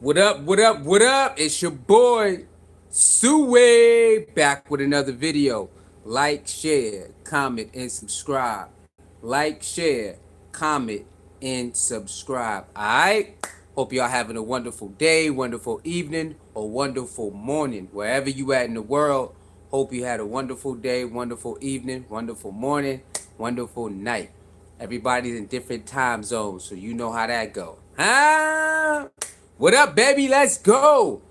What up, what up, what up? It's your boy, Suway, back with another video. Like, share, comment, and subscribe. Like, share, comment, and subscribe. Alright? Hope y'all having a wonderful day, wonderful evening, or wonderful morning. Wherever you at in the world, hope you had a wonderful day, wonderful evening, wonderful morning, wonderful night. Everybody's in different time zones, so you know how that go. Huh? What up, baby? Let's go.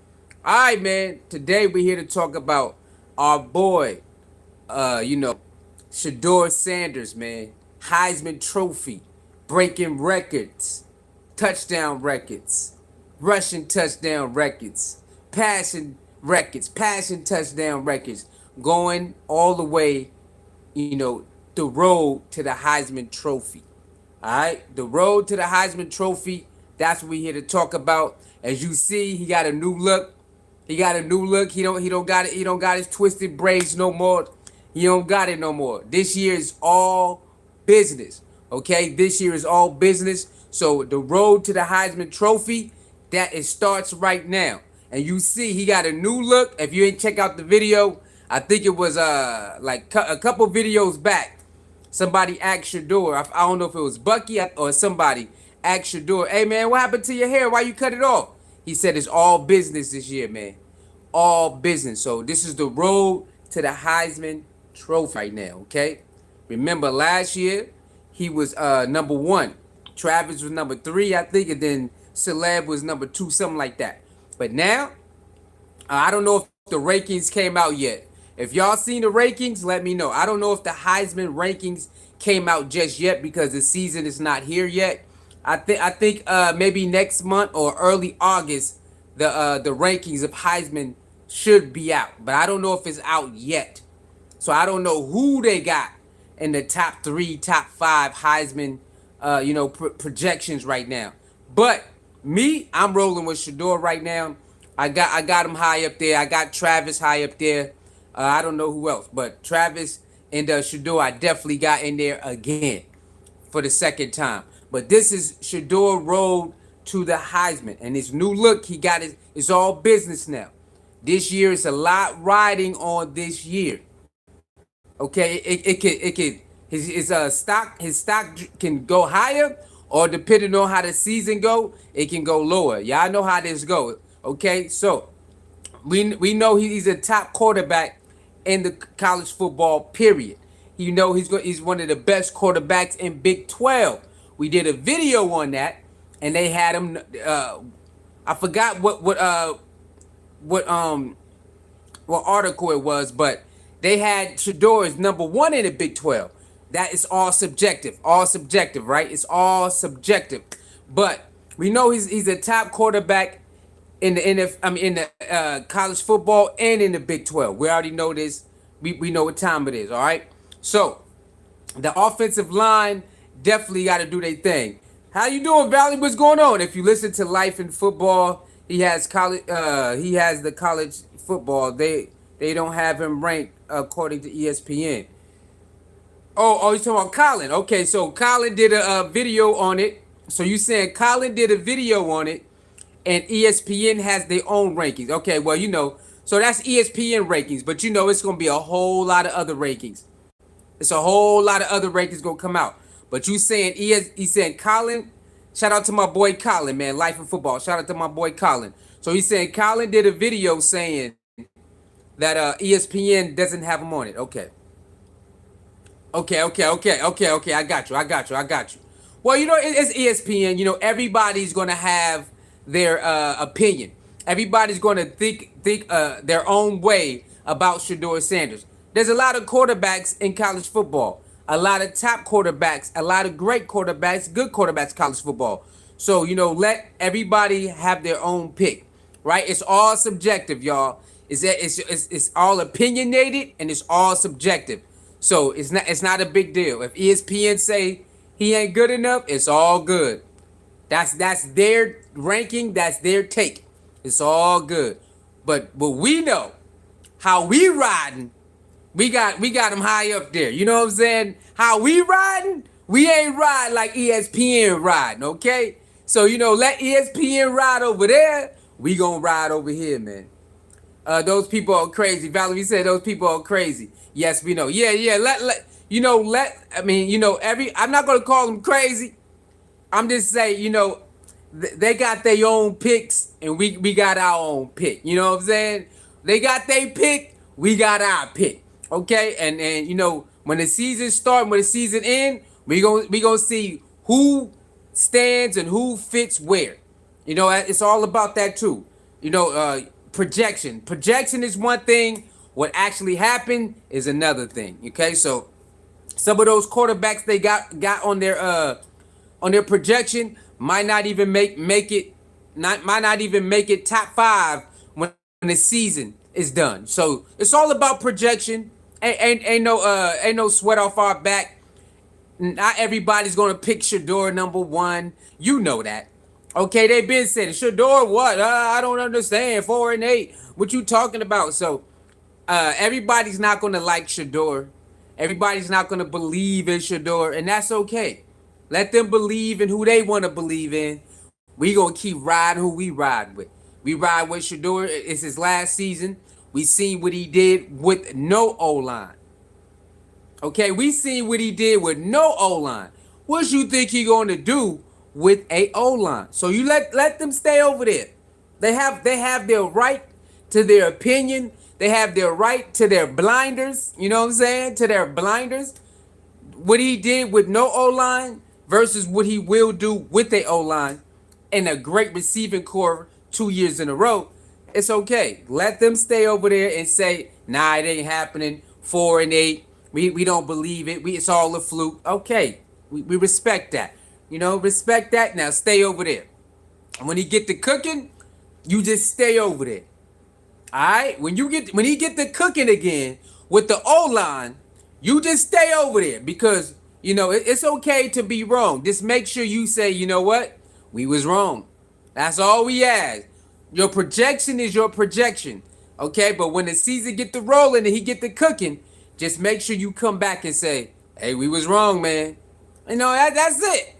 All right, man. Today we're here to talk about our boy, Shedeur Sanders, man. Heisman Trophy, breaking records, touchdown records, rushing touchdown records, passing touchdown records, going all the way, the road to the Heisman Trophy. All right, the road to the Heisman Trophy. That's what we're here to talk about. As you see, he got a new look. He got a new look. He don't got it. He don't got his twisted braids no more. He don't got it no more. This year is all business. Okay, this year is all business. So the road to the Heisman Trophy, it starts right now. And you see, he got a new look. If you ain't check out the video, I think it was like a couple videos back. Somebody asked Shedeur, I don't know if it was Bucky or somebody asked Shedeur, hey man, what happened to your hair? Why you cut it off? He said it's all business this year, man. All business. So this is the road to the Heisman Trophy right now, okay? Remember last year, he was number 1. Travis was number 3, I think, and then Celeb was number 2, something like that. But now, I don't know if the rankings came out yet. If y'all seen the rankings, let me know. I don't know if the Heisman rankings came out just yet because the season is not here yet. I think maybe next month or early August, the rankings of Heisman should be out. But I don't know if it's out yet. So I don't know who they got in the top 3, top 5 Heisman projections right now. But me, I'm rolling with Shedeur right now. I got him high up there. I got Travis high up there. I don't know who else, but Travis and Shedeur I definitely got in there again for the second time. But this is Shedeur road to the Heisman, and his new look he got is all business now. This year is a lot riding on this year. Okay, his stock can go higher, or depending on how the season go, it can go lower. Y'all know how this goes. Okay, so we know he's a top quarterback in the college football period. You know he's one of the best quarterbacks in Big 12. We did a video on that, and they had him. I forgot what article it was, but they had Shedeur as number 1 in the Big 12. That is all subjective, right? It's all subjective, but we know he's a top quarterback in the college football and in the Big 12. We already know this. We know what time it is. All right. So the offensive line definitely got to do their thing. How you doing, Valley? What's going on? If you listen to Life in Football, he has college. He has the college football. They don't have him ranked according to ESPN. Oh, he's talking about Colin. Okay, so Colin did a video on it. So you saying Colin did a video on it, and ESPN has their own rankings. Okay, well, so that's ESPN rankings, but it's going to be a whole lot of other rankings. It's a whole lot of other rankings going to come out. But you saying he's saying Colin, shout out to my boy Colin, man, Life in Football. Shout out to my boy Colin. So he's saying Colin did a video saying that ESPN doesn't have him on it. Okay. Okay. I got you. Well, it's ESPN. Everybody's going to have their opinion. Everybody's going to think their own way about Shedeur Sanders. There's a lot of quarterbacks in college football. A lot of top quarterbacks. A lot of great quarterbacks. Good quarterbacks college football. So, let everybody have their own pick. Right? It's all subjective, y'all. It's all opinionated and it's all subjective. So it's not a big deal. If ESPN say he ain't good enough, it's all good. That's their ranking. That's their take. It's all good. But we know how we riding. We got them high up there. You know what I'm saying? How we riding? We ain't riding like ESPN riding. Okay. So let ESPN ride over there. we gonna ride over here, man. Those people are crazy. Valerie said those people are crazy. Yes, we know. Yeah, yeah. I mean, I'm not gonna call them crazy. I'm just saying, they got their own picks and we got our own pick. You know what I'm saying? They got their pick, we got our pick. Okay? And when the season start, when the season end, we gonna see who stands and who fits where. It's all about that too. Projection. Projection is one thing. What actually happened is another thing. Okay? So some of those quarterbacks they got on their projection might not even make it might not even make it top 5 when the season is done. So it's all about projection. Ain't no sweat off our back. Not everybody's gonna pick Shedeur number 1. You know that. Okay, they been saying Shedeur what? I don't understand. 4-8. What you talking about? So everybody's not gonna like Shedeur. Everybody's not gonna believe in Shedeur, and that's okay. Let them believe in who they want to believe in. We gonna keep riding who we ride with. We ride with Shedeur. It's his last season. We seen what he did with no O-line. Okay, we seen what he did with no O-line. What you think he gonna do with a O-line? So you let them stay over there. They have their right to their opinion. They have their right to their blinders. You know what I'm saying? To their blinders. What he did with no O-line versus what he will do with a O-line and a great receiving core 2 years in a row. It's okay. Let them stay over there and say, nah, it ain't happening. 4-8. We don't believe it. It's all a fluke. Okay. We respect that. Respect that. Now stay over there. And when he get to cooking, you just stay over there. Alright? When he get to cooking again with the O-line, you just stay over there because it's okay to be wrong. Just make sure you say, you know what? We was wrong. That's all we ask. Your projection is your projection. Okay, but when the season get to rolling and he get to cooking, just make sure you come back and say, hey, we was wrong, man. That's it.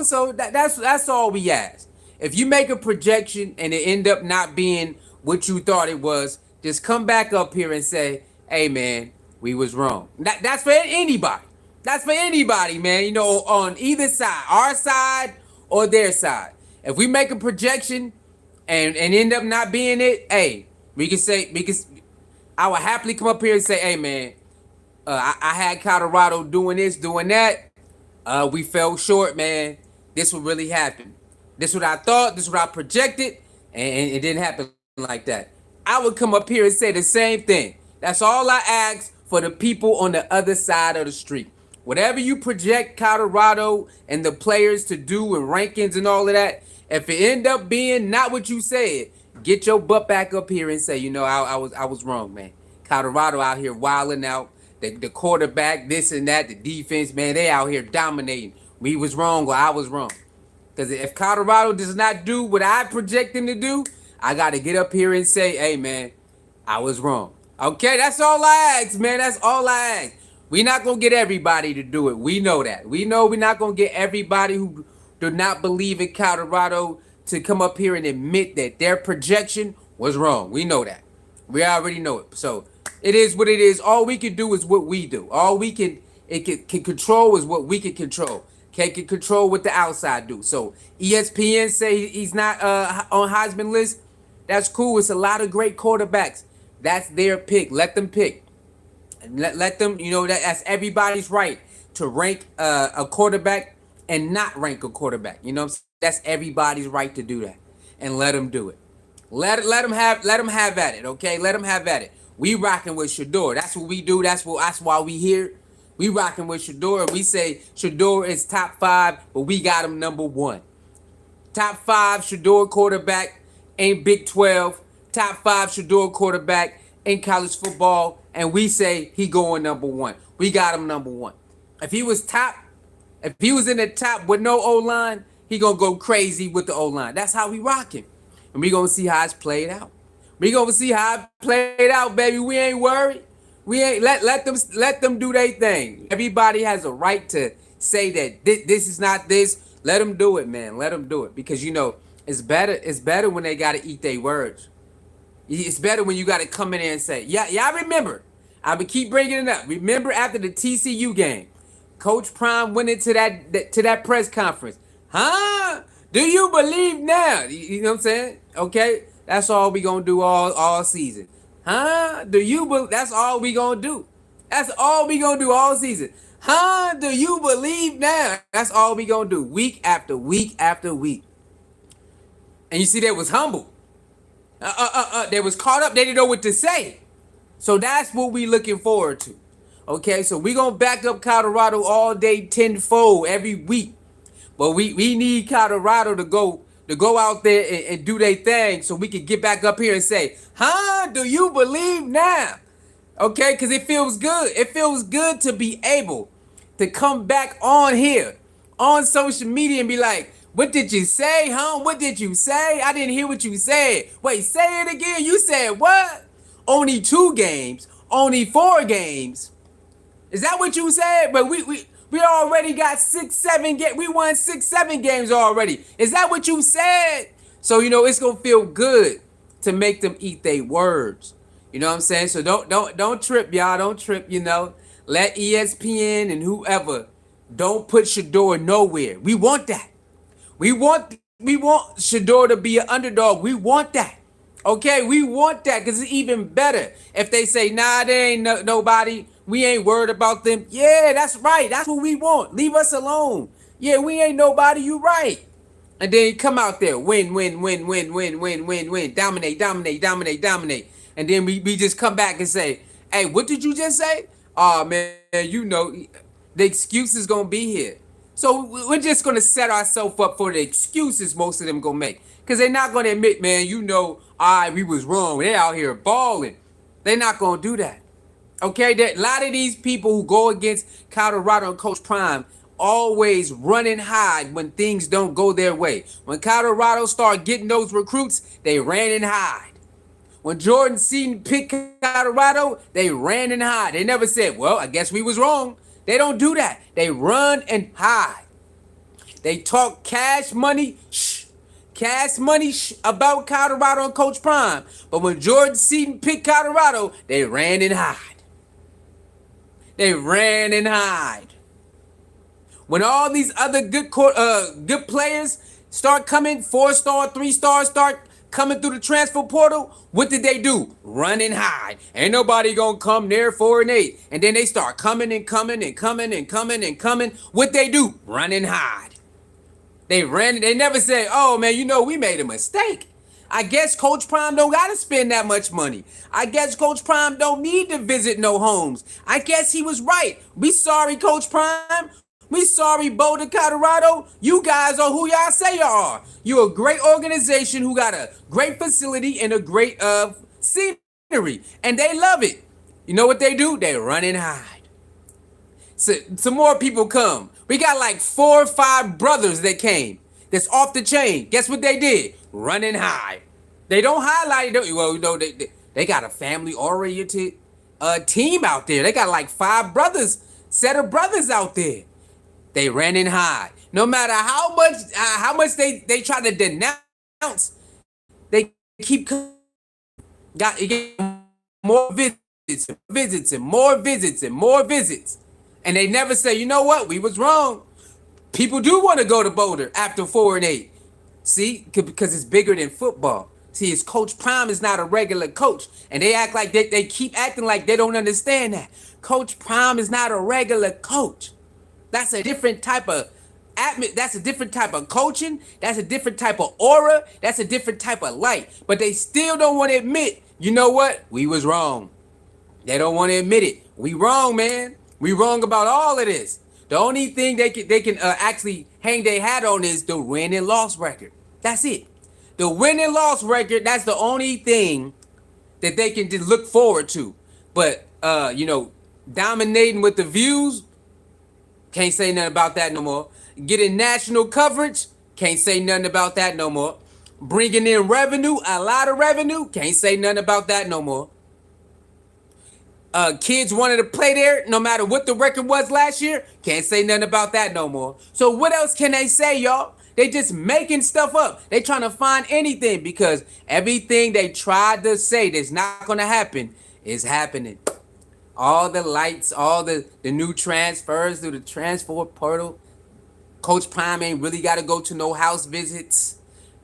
So that's all we ask. If you make a projection and it end up not being what you thought it was, just come back up here and say, hey, man, we was wrong. That's for anybody. That's for anybody, man. On either side, our side or their side. If we make a projection and end up not being it, hey, I would happily come up here and say, hey, man, I had Colorado doing this, doing that. We fell short, man. This would really happen. This is what I thought. This is what I projected, and it didn't happen like that. I would come up here and say the same thing. That's all I ask for the people on the other side of the street. Whatever you project Colorado and the players to do and rankings and all of that, if it end up being not what you said, get your butt back up here and say, I was wrong, man. Colorado out here wilding out. The quarterback, this and that, the defense, man, they out here dominating. We was wrong or I was wrong. Because if Colorado does not do what I project them to do, I got to get up here and say, hey, man, I was wrong. Okay, that's all I ask, man. That's all I ask. We're not going to get everybody to do it. We know that. We know we're not going to get everybody who do not believe in Colorado to come up here and admit that their projection was wrong. We know that. We already know it. So it is what it is. All we can do is what we do. All we can control is what we can control. Can't control what the outside do. So ESPN say he's not on Heisman list. That's cool. It's a lot of great quarterbacks. That's their pick. Let them pick. Let them, that's everybody's right to rank a quarterback and not rank a quarterback. That's everybody's right to do that, and let them do it. Let them have at it. Okay, let them have at it. We rocking with Shedeur. That's what we do. That's why we here. We rocking with Shedeur. We say Shedeur is top 5, but we got him number 1. Top 5 Shedeur quarterback in Big 12. Top 5 Shedeur quarterback in college football, and we say he going number 1. We got him number 1. If he was in the top with no O-line, he gonna go crazy with the O-line. That's how we rocking. And we gonna see how it's played out. We gonna see how it played out, baby. We ain't worried. We ain't let them do their thing. Everybody has a right to say that this is not this. Let them do it, man. Let them do it, because It's better when they gotta eat their words. It's better when you gotta come in there and say, yeah, I remember. I would keep bringing it up. Remember after the TCU game, Coach Prime went into that press conference. Huh? Do you believe now? You know what I'm saying? Okay, that's all we gonna do all season. Huh? That's all we gonna do. That's all we gonna do all season. Huh? Do you believe now? That's all we gonna do week after week after week. And you see, they was humble. They was caught up. They didn't know what to say. So that's what we looking forward to. Okay, so we gonna back up Colorado all day tenfold every week. But we need Colorado to go out there and do their thing so we can get back up here and say, huh, do you believe now? Okay, because it feels good. It feels good to be able to come back on here, on social media and be like, what did you say, huh? What did you say? I didn't hear what you said. Wait, say it again. You said what? Only 2 games, only 4 games. Is that what you said? But we already got 6, 7 games. We won 6, 7 games already. Is that what you said? So, it's gonna feel good to make them eat their words. You know what I'm saying? So don't trip, y'all. Don't trip, Let ESPN and whoever don't put Shedeur nowhere. We want that. We want Shedeur to be an underdog. We want that. Okay, we want that because it's even better if they say, nah, there ain't nobody. We ain't worried about them. Yeah, that's right. That's what we want. Leave us alone. Yeah, we ain't nobody. You right. And then come out there, win, win, win, win, win, win, win, win, dominate, dominate, dominate, dominate. And then we just come back and say, hey, what did you just say? Oh, man, the excuse is going to be here. So we're just going to set ourselves up for the excuses most of them going to make. Because they're not going to admit, man, all right, we was wrong. They're out here balling. They're not going to do that. Okay, a lot of these people who go against Colorado and Coach Prime always run and hide when things don't go their way. When Colorado started getting those recruits, they ran and hide. When Jordan Seaton picked Colorado, they ran and hide. They never said, well, I guess we was wrong. They don't do that. They run and hide. They talk cash money about Colorado and Coach Prime. But when Jordan Seaton picked Colorado, they ran and hide. They ran and hide. When all these other good players start coming, 4-star, 3-star, start coming through the transfer portal, what did they do? Run and hide. Ain't nobody gonna come near 4 and 8. And then they start coming and coming and coming and coming and coming. What they do? Run and hide. They ran. They never said, oh man, we made a mistake. I guess Coach Prime don't gotta spend that much money. I guess Coach Prime don't need to visit no homes. I guess he was right. We sorry, Coach Prime. We sorry, Boulder, Colorado. You guys are who y'all say y'all are. You're a great organization who got a great facility and a great scenery. And they love it. You know what they do? They run and hide. So, some more people come. We got like 4 or 5 brothers that came. That's off the chain. Guess what they did? Run and hide. They don't highlight it. Well, they got a family-oriented team out there. They got like 5 brothers, set of brothers out there. They ran and hide. No matter how much they try to denounce, they keep got more visits and more visits and more visits. And they never say, you know what, we was wrong. People do want to go to Boulder after 4 and 8. See, because it's bigger than football. See, his Coach Prime is not a regular coach. And they act like they keep acting like they don't understand that. Coach Prime is not a regular coach. That's a different type of that's a different type of coaching. That's a different type of aura. That's a different type of light. But they still don't want to admit, you know what? We was wrong. They don't want to admit it. We wrong, man. We wrong about all of this. The only thing they can actually hang their hat on is the win and loss record. That's it. The win and loss record, that's the only thing that they can just look forward to. But, dominating with the views, can't say nothing about that no more. Getting national coverage, can't say nothing about that no more. Bringing in revenue, a lot of revenue, can't say nothing about that no more. Kids wanted to play there no matter what the record was last year, can't say nothing about that no more. So what else can they say, y'all? They just making stuff up. They trying to find anything because everything they tried to say that's not gonna happen is happening. All the lights, all the new transfers through the transfer portal. Coach Prime ain't really got to go to no house visits.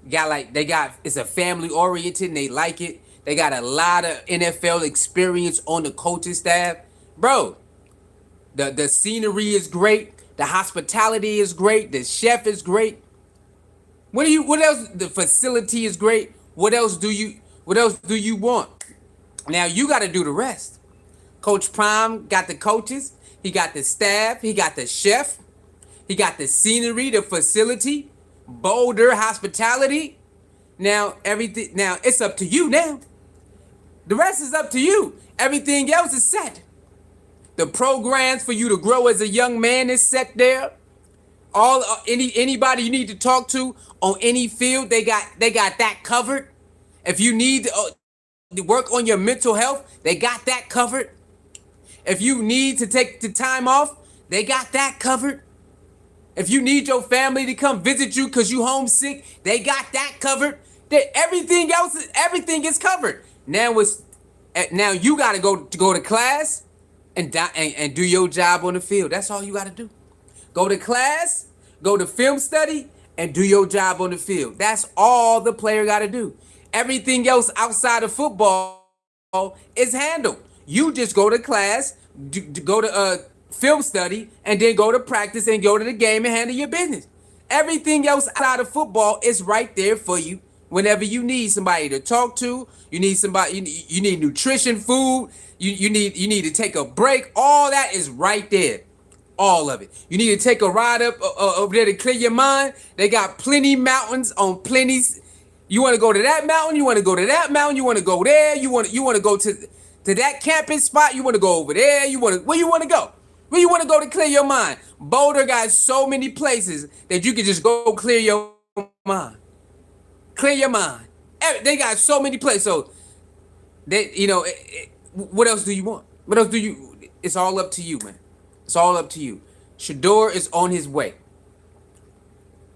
It's a family oriented and they like it. They got a lot of NFL experience on the coaching staff. Bro, the scenery is great. The hospitality is great. The chef is great. What else? The facility is great. What else do you want? Now you got to do the rest. Coach Prime got the coaches, he got the staff, he got the chef, he got the scenery, the facility, Boulder hospitality. Now it's up to you now. The rest is up to you. Everything else is set. The programs for you to grow as a young man is set there. All anybody you need to talk to on any field, they got that covered. If you need to work on your mental health, they got that covered. If you need to take the time off, they got that covered. If you need your family to come visit you because you homesick, they got that covered. Everything is covered. Now you got to go to class and do your job on the field. That's all you got to do. Go to class, go to film study, and do your job on the field. That's all the player got to do. Everything else outside of football is handled. You just go to class, go to film study, and then go to practice and go to the game and handle your business. Everything else outside of football is right there for you whenever you need somebody to talk to. You need somebody. You need nutrition, food. You need to take a break. All that is right there. All of it. You need to take a ride up over there to clear your mind. They got plenty mountains on plenty. You want to go to that mountain. You want to go to that mountain. You want to go there. You want to go to that camping spot. You want to go over there. Where you want to go? Where you want to go to clear your mind? Boulder got so many places that you can just go clear your mind. Clear your mind. They got so many places. So what else do you want? What else do you? It's all up to you, man. It's all up to you. Shedeur is on his way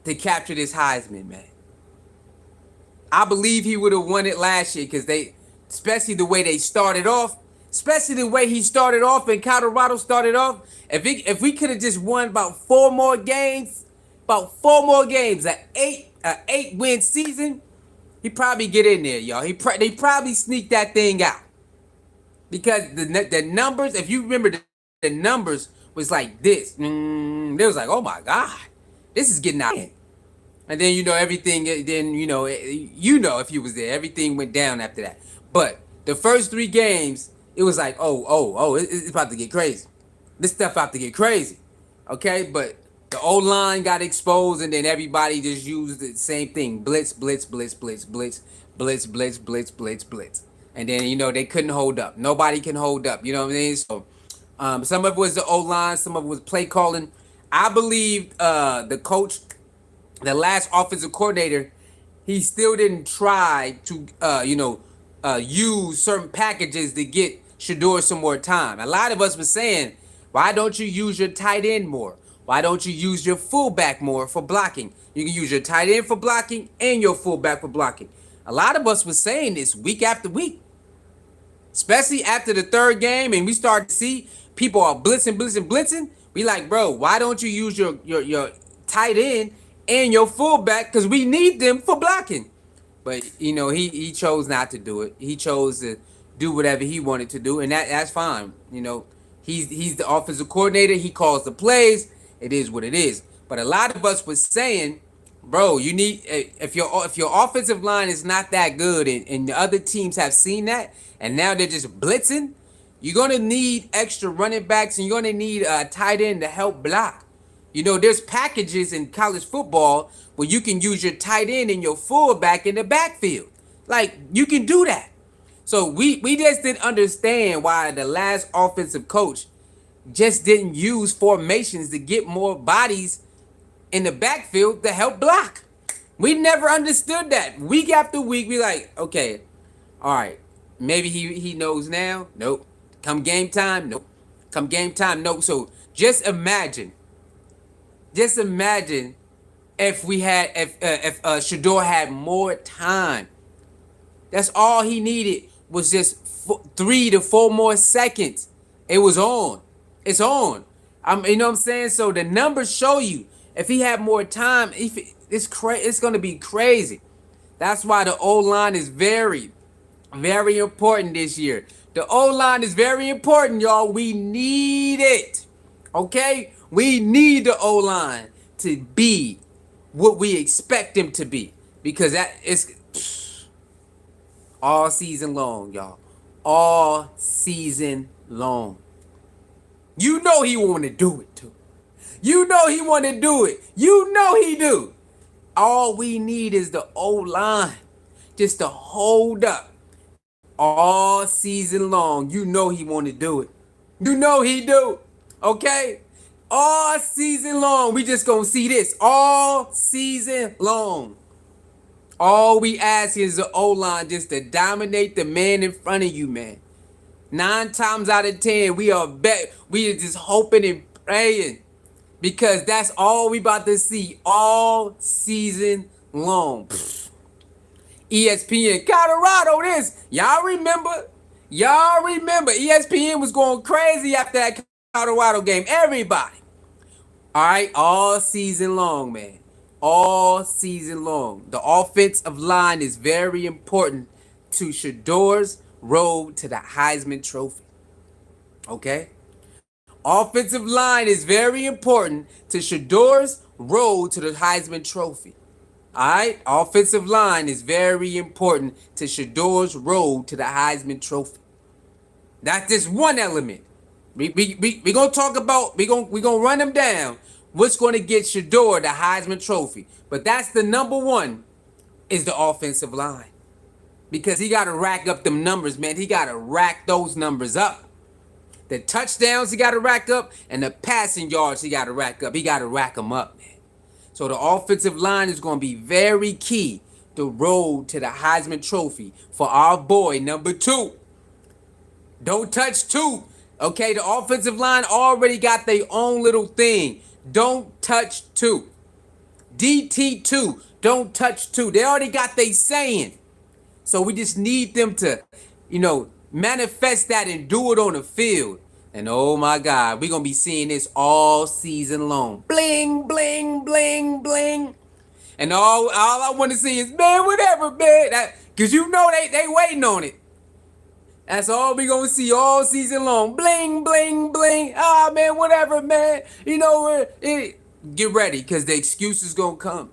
to capture this Heisman, man. I believe he would have won it last year because especially the way they started off, especially the way he started off and Colorado started off. If we could have just won about four more games, an 8-win season, he probably get in there, y'all. They probably sneak that thing out because the numbers. If you remember, the numbers was like this. They was like, oh my God, this is getting out. And then everything. Then if you was there, everything went down after that. But the first 3 games, it was like, it's about to get crazy. This stuff about to get crazy. Okay, but the O-line got exposed, and then everybody just used the same thing: blitz, blitz, blitz, blitz, blitz, blitz, blitz, blitz, blitz, blitz. And then they couldn't hold up. Nobody can hold up. You know what I mean? So some of it was the O-line, some of it was play calling. I believe the coach, the last offensive coordinator, he still didn't try to use certain packages to get Shedeur some more time. A lot of us were saying, why don't you use your tight end more? Why don't you use your fullback more for blocking? You can use your tight end for blocking and your fullback for blocking. A lot of us were saying this week after week, especially after the 3rd game, and we start to see people are blitzing. We like, bro, why don't you use your tight end and your fullback? Because we need them for blocking. But he chose not to do it. He chose to do whatever he wanted to do, and that's fine. He's the offensive coordinator. He calls the plays. It is what it is. But a lot of us was saying, bro, you need if your offensive line is not that good, and the other teams have seen that, and now they're just blitzing, you're gonna need extra running backs, and you're gonna need a tight end to help block. There's packages in college football where you can use your tight end and your fullback in the backfield. Like, you can do that. So we just didn't understand why the last offensive coach just didn't use formations to get more bodies in the backfield to help block. We never understood that. Week after week, we like, okay, all right, maybe he knows now. Nope. Come game time, nope. Come game time, nope. So just imagine if Shedeur had more time. That's all he needed was just 3 to 4 more seconds. It was on. It's on. You know what I'm saying? So the numbers show you if he had more time, it's gonna be crazy. That's why the O line is very, very important this year. The O line is very important, y'all. We need it. Okay? We need the O line to be what we expect them to be. Because that is all season long, y'all. All season long. You know he want to do it too. You know he want to do it. You know he do. All we need is the O-line just to hold up all season long. You know he want to do it. You know he do. Okay? All season long. We just gonna see this all season long. All we ask is the O-line just to dominate the man in front of you, man. 9 times out of 10, we are just hoping and praying. Because that's all we about to see all season long. ESPN, Colorado this. Y'all remember? Y'all remember ESPN was going crazy after that Colorado game. Everybody. All right, all season long, man. All season long. The offensive line is very important to Shedeur's road to the Heisman Trophy. Okay? Offensive line is very important to Shedeur's road to the Heisman Trophy. All right? Offensive line is very important to Shedeur's road to the Heisman Trophy. That's just one element. We gonna talk about, we gonna run them down. What's gonna get Shedeur the Heisman Trophy? But that's the number one is the offensive line. Because he gotta rack up them numbers, man. He gotta rack those numbers up. The touchdowns he gotta rack up and the passing yards he gotta rack up. He gotta rack them up, man. So the offensive line is gonna be very key. The road to the Heisman Trophy for our boy number 2. Don't touch 2. Okay, the offensive line already got their own little thing. Don't touch 2. DT2. Don't touch 2. They already got their saying. So we just need them to, manifest that and do it on the field. And oh my God, we're going to be seeing this all season long. Bling, bling, bling, bling. And all I want to see is, man, whatever, man. Because they waiting on it. That's all we gonna see all season long. Bling, bling, bling. Ah, man, whatever, man. Get ready, because the excuse is gonna come.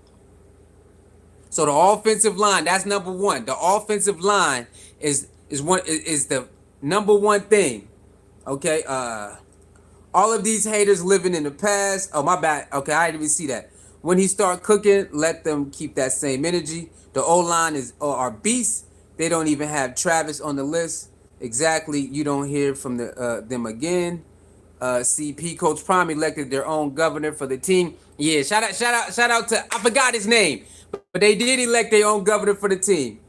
So the offensive line, that's number 1. The offensive line is the number 1 thing. Okay. All of these haters living in the past. Oh, my bad. Okay, I didn't even see that. When he start cooking, let them keep that same energy. The O-line are beasts. They don't even have Travis on the list. Exactly, you don't hear from them again. CP Coach Prime elected their own governor for the team. Yeah, shout out to, I forgot his name, but they did elect their own governor for the team.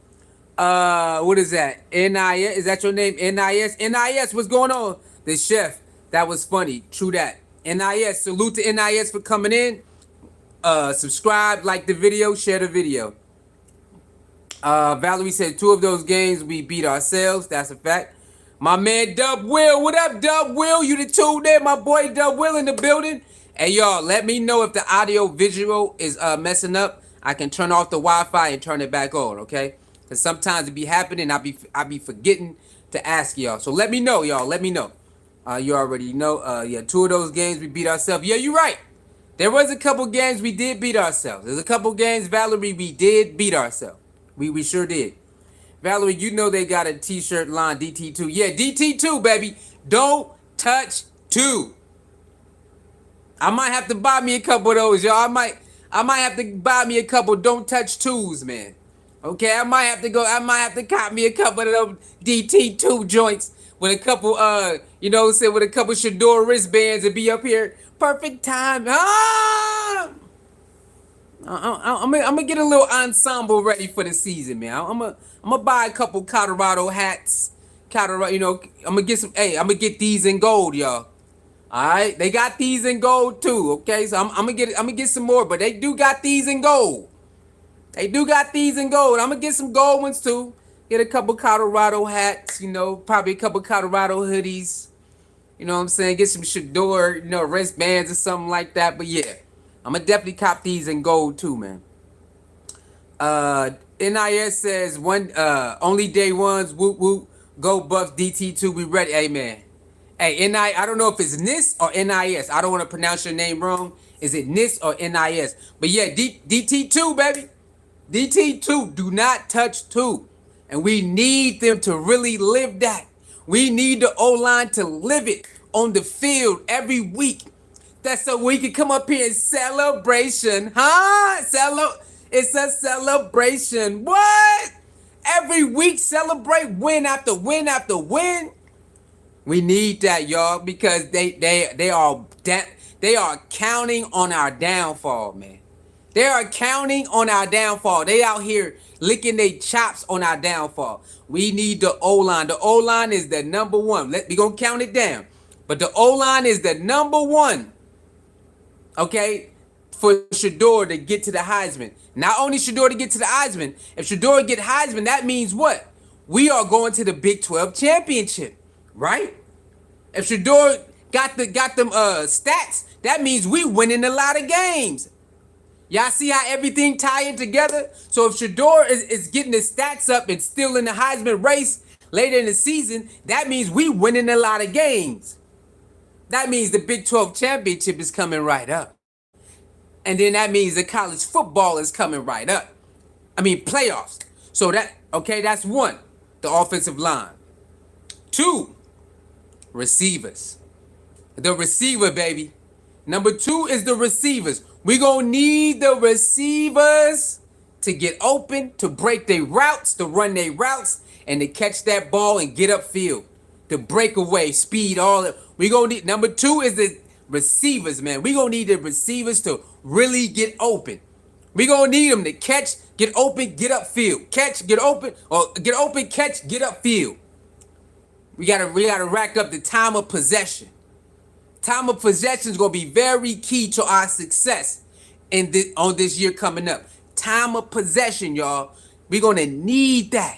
What is that? NIS, is that your name? NIS, what's going on? The chef, that was funny. True that. NIS, salute to NIS for coming in. Subscribe, like the video, share the video. Valerie said 2 of those games we beat ourselves. That's a fact. My man Dub Will. What up, Dub Will? You the 2 there, my boy Dub Will in the building. Hey, y'all, let me know if the audio visual is messing up. I can turn off the Wi-Fi and turn it back on, okay? Because sometimes it be happening. I be forgetting to ask y'all. So let me know, y'all. Let me know. You already know. Yeah, 2 of those games we beat ourselves. Yeah, you're right. There was a couple games we did beat ourselves. There's a couple games, Valerie, we did beat ourselves. We sure did. Valerie, you know they got a t-shirt line, DT2. Yeah, DT2, baby. Don't touch 2. I might have to buy me a couple of those, y'all. I might have to buy me a couple don't touch 2s, man. Okay, I might have to cop me a couple of those DT2 joints with a couple, with a couple Shedeur wristbands and be up here. Perfect time. I'm gonna get a little ensemble ready for the season, man. I'm gonna buy a couple Colorado hats. I'm gonna get some. Hey, I'm gonna get these in gold, y'all. All right, they got these in gold too. Okay, so I'm gonna get some more, but they do got these in gold. They do got these in gold. I'm gonna get some gold ones too. Get a couple Colorado hats, probably a couple Colorado hoodies. You know what I'm saying? Get some Shedeur, wristbands or something like that. But yeah, I'm gonna definitely cop these in gold too, man. NIS says one only day ones. Whoop whoop. Go Buffs DT2. We ready. Hey man. Hey I don't know if it's NIS or NIS. I don't want to pronounce your name wrong. Is it NIS or NIS? But yeah, DT2 baby. DT2. Do not touch two. And we need them to really live that. We need the O-line to live it on the field every week. That's so we can come up here and celebration, huh? It's a celebration. What? Every week celebrate win after win after win. We need that, y'all, because they are counting on our downfall, man. They are counting on our downfall. They out here licking their chops on our downfall. We need the O-line. The O-line is the number one. We gonna count it down. But the O-line is the number one. Okay? For Shedeur to get to the Heisman. Not only Shedeur to get to the Heisman. If Shedeur get Heisman, that means what? We are going to the Big 12 championship. Right? If Shedeur got them stats, that means we winning a lot of games. Y'all see how everything tied together? So if Shedeur is getting his stats up and still in the Heisman race later in the season, that means we winning a lot of games. That means the Big 12 championship is coming right up. And then that means the college football is coming right up. I mean, playoffs. So that's one, the offensive line. Two, receivers. The receiver, baby. Number two is the receivers. We're going to need the receivers to get open, to break their routes, to run their routes, and to catch that ball and get upfield. To break away, speed, all that. We're going to need, number two is the receivers, man. We're going to need the receivers to really get open. We're going to need them to catch, get open, get upfield. Catch, get open, or get open, catch, get upfield. We gotta rack up the time of possession. Time of possession is going to be very key to our success on this year coming up. Time of possession, y'all. We're going to need that.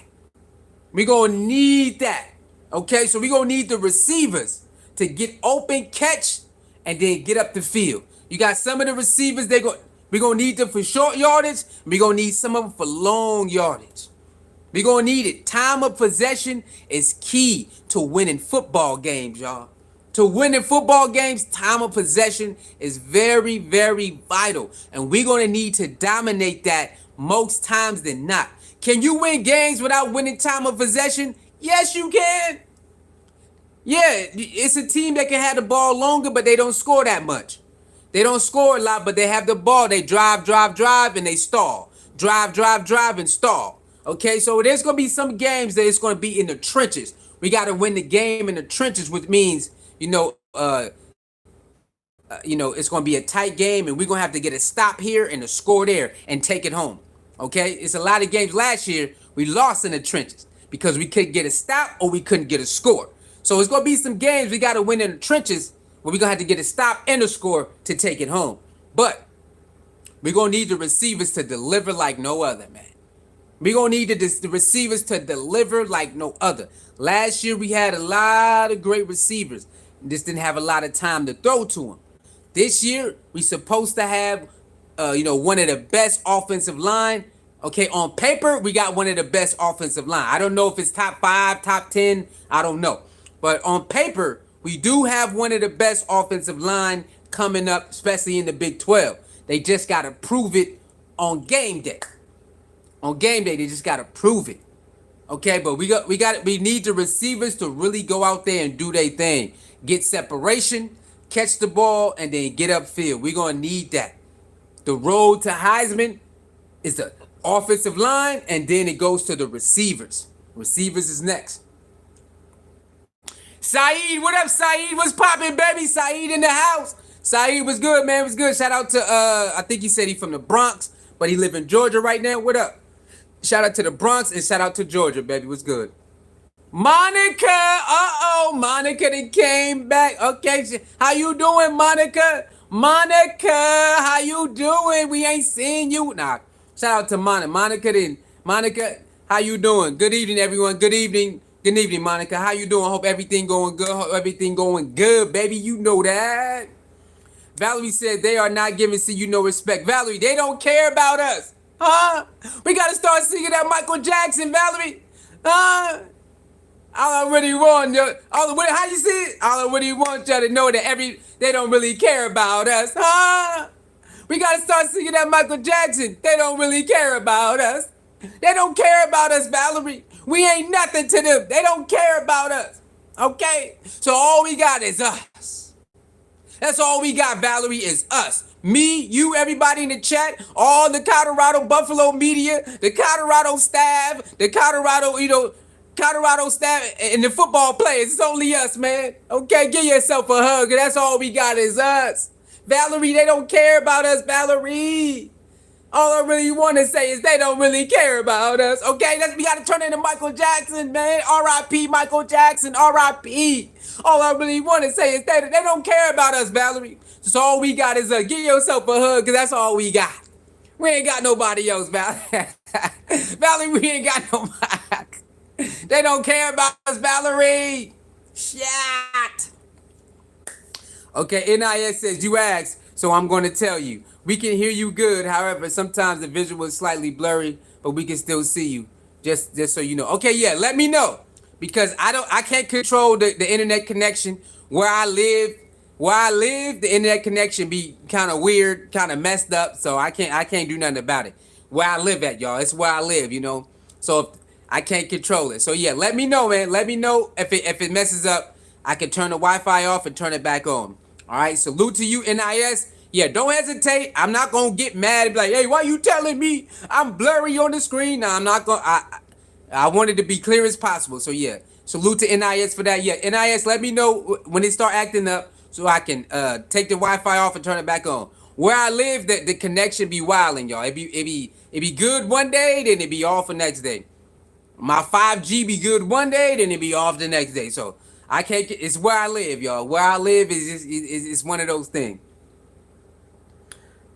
We're going to need that. Okay, so we're going to need the receivers to get open, catch, and then get up the field. You got some of the receivers, we're going to need them for short yardage. We're going to need some of them for long yardage. We're going to need it. Time of possession is key to winning football games, y'all. To winning football games, time of possession is very, very vital. And we're going to need to dominate that most times than not. Can you win games without winning time of possession? Yes, you can. Yeah, it's a team that can have the ball longer, but they don't score that much. They don't score a lot, but they have the ball. They drive, and they stall. Drive, and stall. Okay, so there's going to be some games that it's going to be in the trenches. We got to win the game in the trenches, which means it's going to be a tight game, and we're going to have to get a stop here and a score there and take it home. Okay, it's a lot of games last year we lost in the trenches because we couldn't get a stop or we couldn't get a score. So it's going to be some games we got to win in the trenches where we're going to have to get a stop and a score to take it home. But we're going to need the receivers to deliver like no other, man. We're going to need the receivers to deliver like no other. Last year we had a lot of great receivers. Just didn't have a lot of time to throw to them. This year, we supposed to have, one of the best offensive line. Okay, on paper, we got one of the best offensive line. I don't know if it's top 5, top 10. I don't know. But on paper, we do have one of the best offensive line coming up, especially in the Big 12. They just got to prove it on game day. On game day, they just got to prove it. Okay, but we need the receivers to really go out there and do their thing. Get separation, catch the ball, and then get upfield. We're going to need that. The road to Heisman is the offensive line, and then it goes to the receivers. Receivers is next. Saeed, what up, Saeed? What's poppin', baby? Saeed in the house. Saeed, was good, man? Was good. Shout out to, I think he said he from the Bronx, but he live in Georgia right now. What up? Shout out to the Bronx and shout out to Georgia, baby. What's good? Monica, Monica done came back. Okay, how you doing, Monica? Monica, how you doing? We ain't seen you. Nah, shout out to Monica. Monica, how you doing? Good evening, everyone. Good evening. Good evening, Monica. How you doing? Hope everything going good. Hope everything going good, baby. You know that. Valerie said they are not giving CU no respect. Valerie, they don't care about us. Huh? We gotta start singing that Michael Jackson, Valerie. Huh? All I really want, how you see it? All I really want y'all to know that they don't really care about us, huh? We gotta start singing that Michael Jackson. They don't really care about us. They don't care about us, Valerie. We ain't nothing to them. They don't care about us. Okay? So all we got is us. That's all we got, Valerie, is us. Me, you, everybody in the chat, all the Colorado Buffalo media, the Colorado staff, the Colorado staff and the football players. It's only us, man. Okay, give yourself a hug. That's all we got is us. Valerie, they don't care about us, Valerie. All I really want to say is they don't really care about us. Okay, we got to turn into Michael Jackson, man. R.I.P. Michael Jackson, R.I.P. All I really want to say is they don't care about us, Valerie. So all we got is give yourself a hug, because that's all we got. We ain't got nobody else, Valerie. Valerie, we ain't got nobody. They don't care about us, Valerie. Shit. Okay, NIS says, you asked, so I'm going to tell you. We can hear you good. However, sometimes the visual is slightly blurry, but we can still see you. Just so you know. Okay, yeah, let me know. Because I can't control the internet connection. Where I live, the internet connection be kind of weird, kind of messed up, so I can't do nothing about it. Where I live at, y'all. It's where I live, you know. So if I can't control it. So yeah, let me know, man. Let me know if it messes up. I can turn the Wi-Fi off and turn it back on. All right, salute to you, NIS. Yeah, don't hesitate. I'm not gonna get mad and be like, hey, why you telling me I'm blurry on the screen? No, I'm not gonna. I wanted to be clear as possible. So yeah, salute to NIS for that. Yeah, NIS, let me know when they start acting up so I can take the Wi-Fi off and turn it back on. Where I live, the connection be wilding, y'all. It be good one day, then it be off the next day. My 5G be good one day, then it be off the next day. So I can't. It's where I live, y'all. Where I live is one of those things.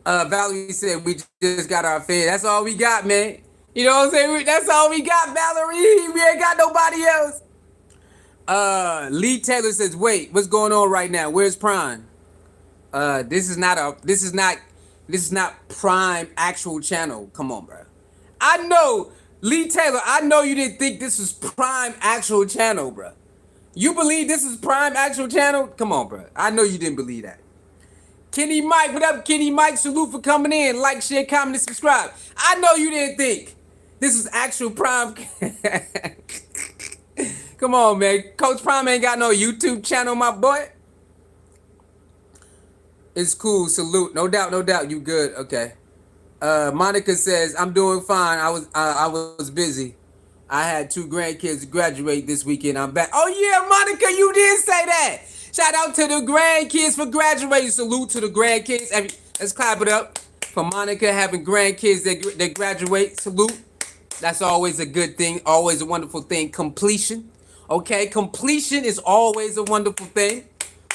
Valerie said we just got our fan. That's all we got, man. You know what I'm saying? That's all we got, Valerie. We ain't got nobody else. Lee Taylor says, wait, what's going on right now? Where's Prime? This is not Prime actual channel. Come on, bro. I know, Lee Taylor, I know you didn't think this was Prime actual channel, bro. You believe this is Prime actual channel? Come on, bro. I know you didn't believe that. Kenny Mike, what up, Kenny Mike? Salute for coming in. Like, share, comment, and subscribe. I know you didn't think this is actual Prime. Come on, man. Coach Prime ain't got no YouTube channel, my boy. It's cool. Salute. No doubt. You good. Okay. Monica says, I'm doing fine. I was busy. I had 2 grandkids graduate this weekend. I'm back. Oh, yeah, Monica, you did say that. Shout out to the grandkids for graduating. Salute to the grandkids. Let's clap it up for Monica having grandkids that graduate. Salute. That's always a good thing. Always a wonderful thing. Completion. Okay, completion is always a wonderful thing.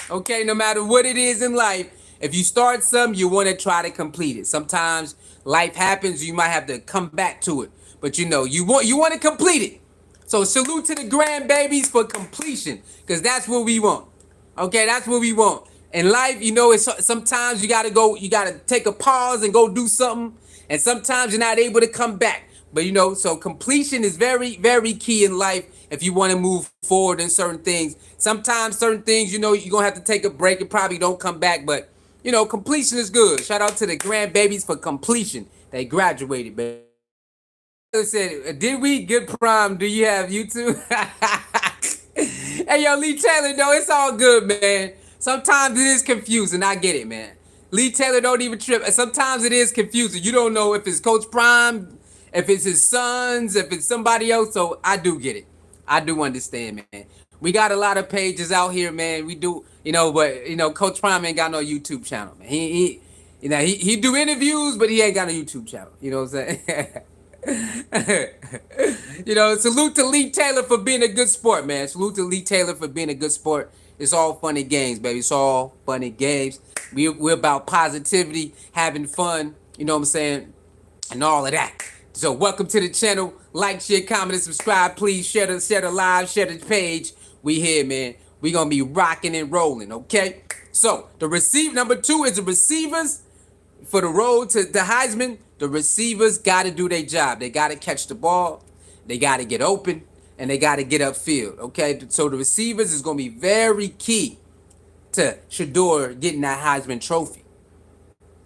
Okay, no matter what it is in life, if you start something, you want to try to complete it. Sometimes life happens, you might have to come back to it. But you know, you want to complete it. So salute to the grandbabies for completion, because that's what we want. Okay, that's what we want. In life, you know, it's sometimes you gotta take a pause and go do something, and sometimes you're not able to come back. But you know, so completion is very, very key in life if you want to move forward in certain things. Sometimes certain things, you know, you're gonna have to take a break and probably don't come back, but you know, completion is good. Shout out to the grandbabies for completion. They graduated, baby. Said, did we get Prime? Do you have YouTube? Hey, yo, Lee Taylor, though, it's all good, man. Sometimes it is confusing. I get it, man. Lee Taylor don't even trip. Sometimes it is confusing. You don't know if it's Coach Prime, if it's his sons, if it's somebody else. So I do get it. I do understand, man. We got a lot of pages out here, man. We do, you know, but, you know, Coach Prime ain't got no YouTube channel, man. He do interviews, but he ain't got a YouTube channel. You know what I'm saying? You know, salute to Lee Taylor for being a good sport, man. Salute to Lee Taylor for being a good sport. It's all fun and games, baby. It's all fun and games. We're about positivity, having fun, you know what I'm saying, and all of that. So welcome to the channel. Like, share, comment, and subscribe. Please share the live, share the page. We here, man. We gonna be rocking and rolling, okay? So the number 2 is the receivers for the road to the Heisman. The receivers got to do their job. They got to catch the ball. They got to get open, and they got to get upfield. Okay, so the receivers is gonna be very key to Shedeur getting that Heisman Trophy.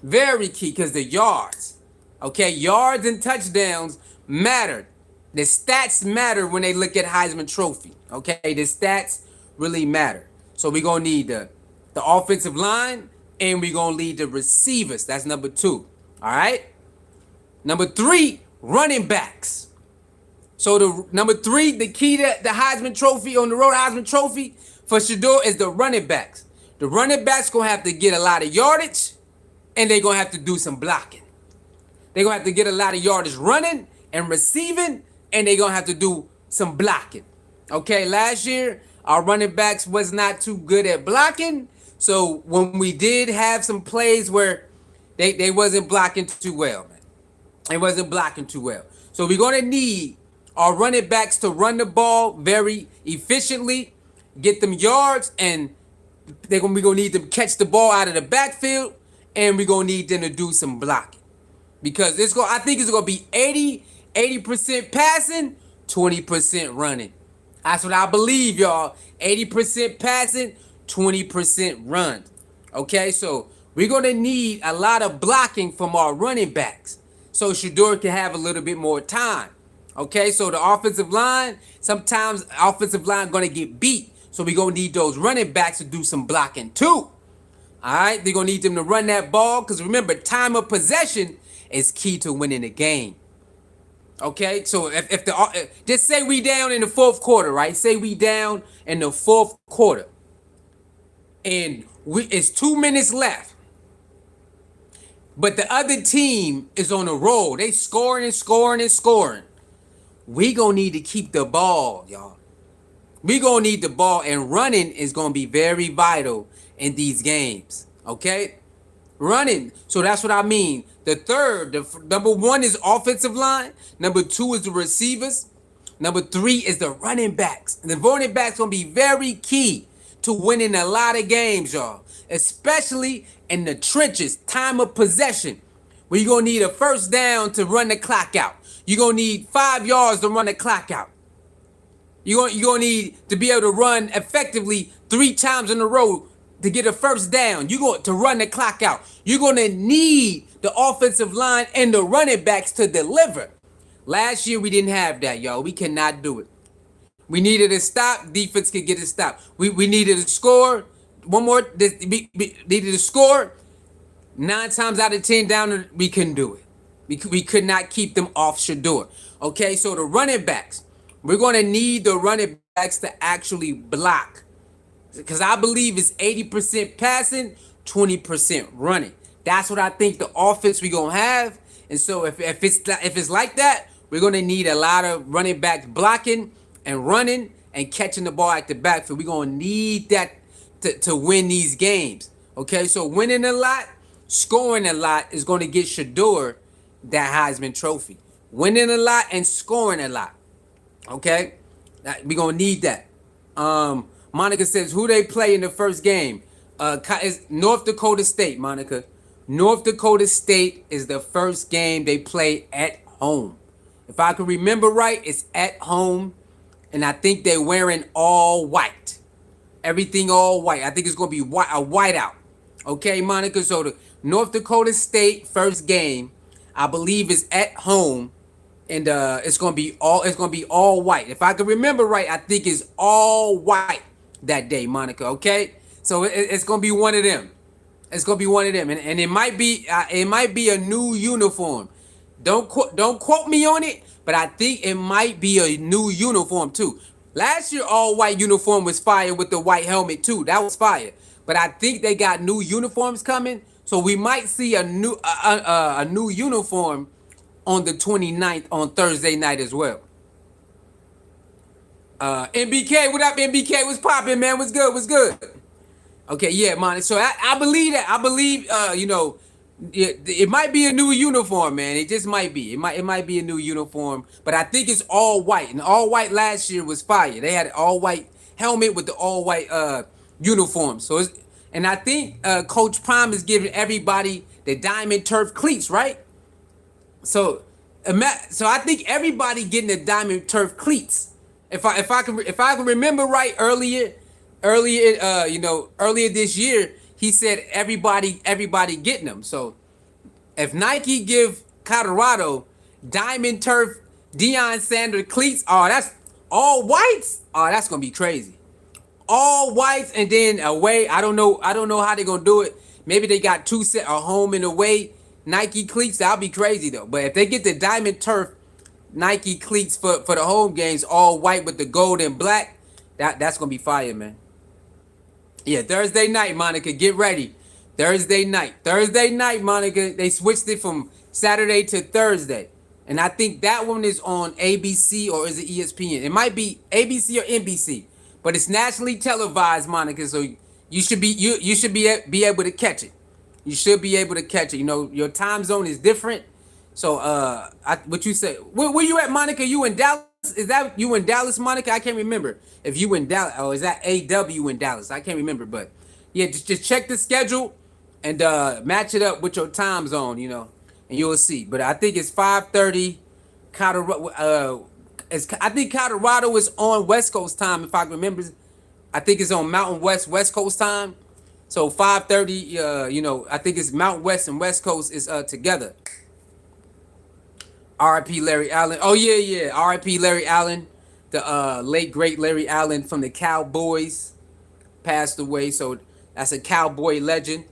Very key because the yards. Okay, yards and touchdowns matter. The stats matter when they look at Heisman Trophy. Okay, the stats really matter. So we're going to need the offensive line, and we're going to need the receivers. That's number 2. All right? Number 3, running backs. So the number 3, the key to the Heisman Trophy, on the road Heisman Trophy for Shedeur is the running backs. The running backs going to have to get a lot of yardage, and they're going to have to do some blocking. They're going to have to get a lot of yardage running and receiving, and they're going to have to do some blocking. Okay, last year, our running backs was not too good at blocking. So when we did have some plays where they wasn't blocking too well, man. They wasn't blocking too well. So we're going to need our running backs to run the ball very efficiently, get them yards, and we're going to need them to catch the ball out of the backfield, and we're going to need them to do some blocking. Because I think it's going to be 80% passing, 20% running. That's what I believe, y'all. 80% passing, 20% run. Okay, so we're going to need a lot of blocking from our running backs so Shedeur can have a little bit more time. Okay, so the offensive line, sometimes offensive line going to get beat. So we're going to need those running backs to do some blocking too. All right, they're going to need them to run that ball because remember, time of possession is key to winning the game. Okay, so if just say we down in the 4th quarter, right? Say we down in the 4th quarter, and it's 2 minutes left, but the other team is on a roll. They scoring and scoring and scoring. We gonna need to keep the ball, y'all. We gonna need the ball, and running is gonna be very vital in these games. Okay, running. So that's what I mean. The number 1 is offensive line. Number 2 is the receivers. Number 3 is the running backs. And the running backs gonna be very key to winning a lot of games, y'all. Especially in the trenches, time of possession, where you're gonna need a first down to run the clock out. You're gonna need 5 yards to run the clock out. You're gonna need to be able to run effectively 3 times in a row to get a first down. You're going to run the clock out. You're going to need the offensive line and the running backs to deliver. Last year, we didn't have that, y'all. We cannot do it. We needed a stop. Defense could get a stop. We needed a score. One more. We needed a score. 9 times out of 10 down, we couldn't do it. We could not keep them off Shedeur. Okay, so the running backs. We're going to need the running backs to actually block. Because I believe it's 80% passing, 20% running. That's what I think the offense we're going to have. And so if it's like that, we're going to need a lot of running backs blocking and running and catching the ball at the backfield. We're going to need that to win these games. Okay, so winning a lot, scoring a lot is going to get Shedeur that Heisman Trophy. Winning a lot and scoring a lot. Okay, we're going to need that. Monica says, who they play in the first game? It's North Dakota State, Monica. North Dakota State is the first game they play at home. If I can remember right, it's at home. And I think they're wearing all white. Everything all white. I think it's going to be a whiteout. Okay, Monica? So the North Dakota State first game, I believe, is at home. And it's going to be all white. If I can remember right, I think it's all white that day, Monica, okay? So it's gonna be one of them. It's gonna be one of them, and it might be a new uniform. Don't quote me on it, but I think it might be a new uniform too. Last year, all white uniform was fire with the white helmet too. That was fire. But I think they got new uniforms coming, so we might see a new uniform on the 29th on Thursday night as well. MBK, what up, MBK? What's popping, man? What's good? What's good? Okay, yeah, man. So I believe that. I believe, it might be a new uniform, man. It just might be. It might be a new uniform, but I think it's all white. And all white last year was fire. They had an all white helmet with the all white uniform. And I think Coach Prime is giving everybody the diamond turf cleats, right? So, I think everybody getting the diamond turf cleats. If I can remember right, earlier this year, he said everybody getting them. So if Nike give Colorado diamond turf Deion Sanders cleats, oh, that's all whites. Oh, that's gonna be crazy. All whites, and then away. I don't know how they're gonna do it. Maybe they got two set a home and away Nike cleats. That'll be crazy though. But if they get the diamond turf Nike cleats for the home games, all white with the gold and black, that's gonna be fire, man. Yeah, Thursday night, Monica, get ready. Thursday night, Monica. They switched it from Saturday to Thursday, and I think that one is on ABC, or is it ESPN? It might be ABC or NBC, but it's nationally televised, Monica. So you should be able to catch it. You should be able to catch it. You know, your time zone is different. So what you say? Where you at, Monica? You in Dallas? Is that you in Dallas, Monica? I can't remember if you in Dallas. Oh, is that AW in Dallas? I can't remember, but yeah, just check the schedule and match it up with your time zone, you know, and you'll see. But I think it's 5:30. Colorado. I think Colorado is on West Coast time, if I remember. I think it's on Mountain West Coast time. So 5:30. I think it's Mountain West and West Coast is together. R.I.P. Larry Allen. Oh yeah. R.I.P. Larry Allen, the late great Larry Allen from the Cowboys, passed away. So that's a Cowboy legend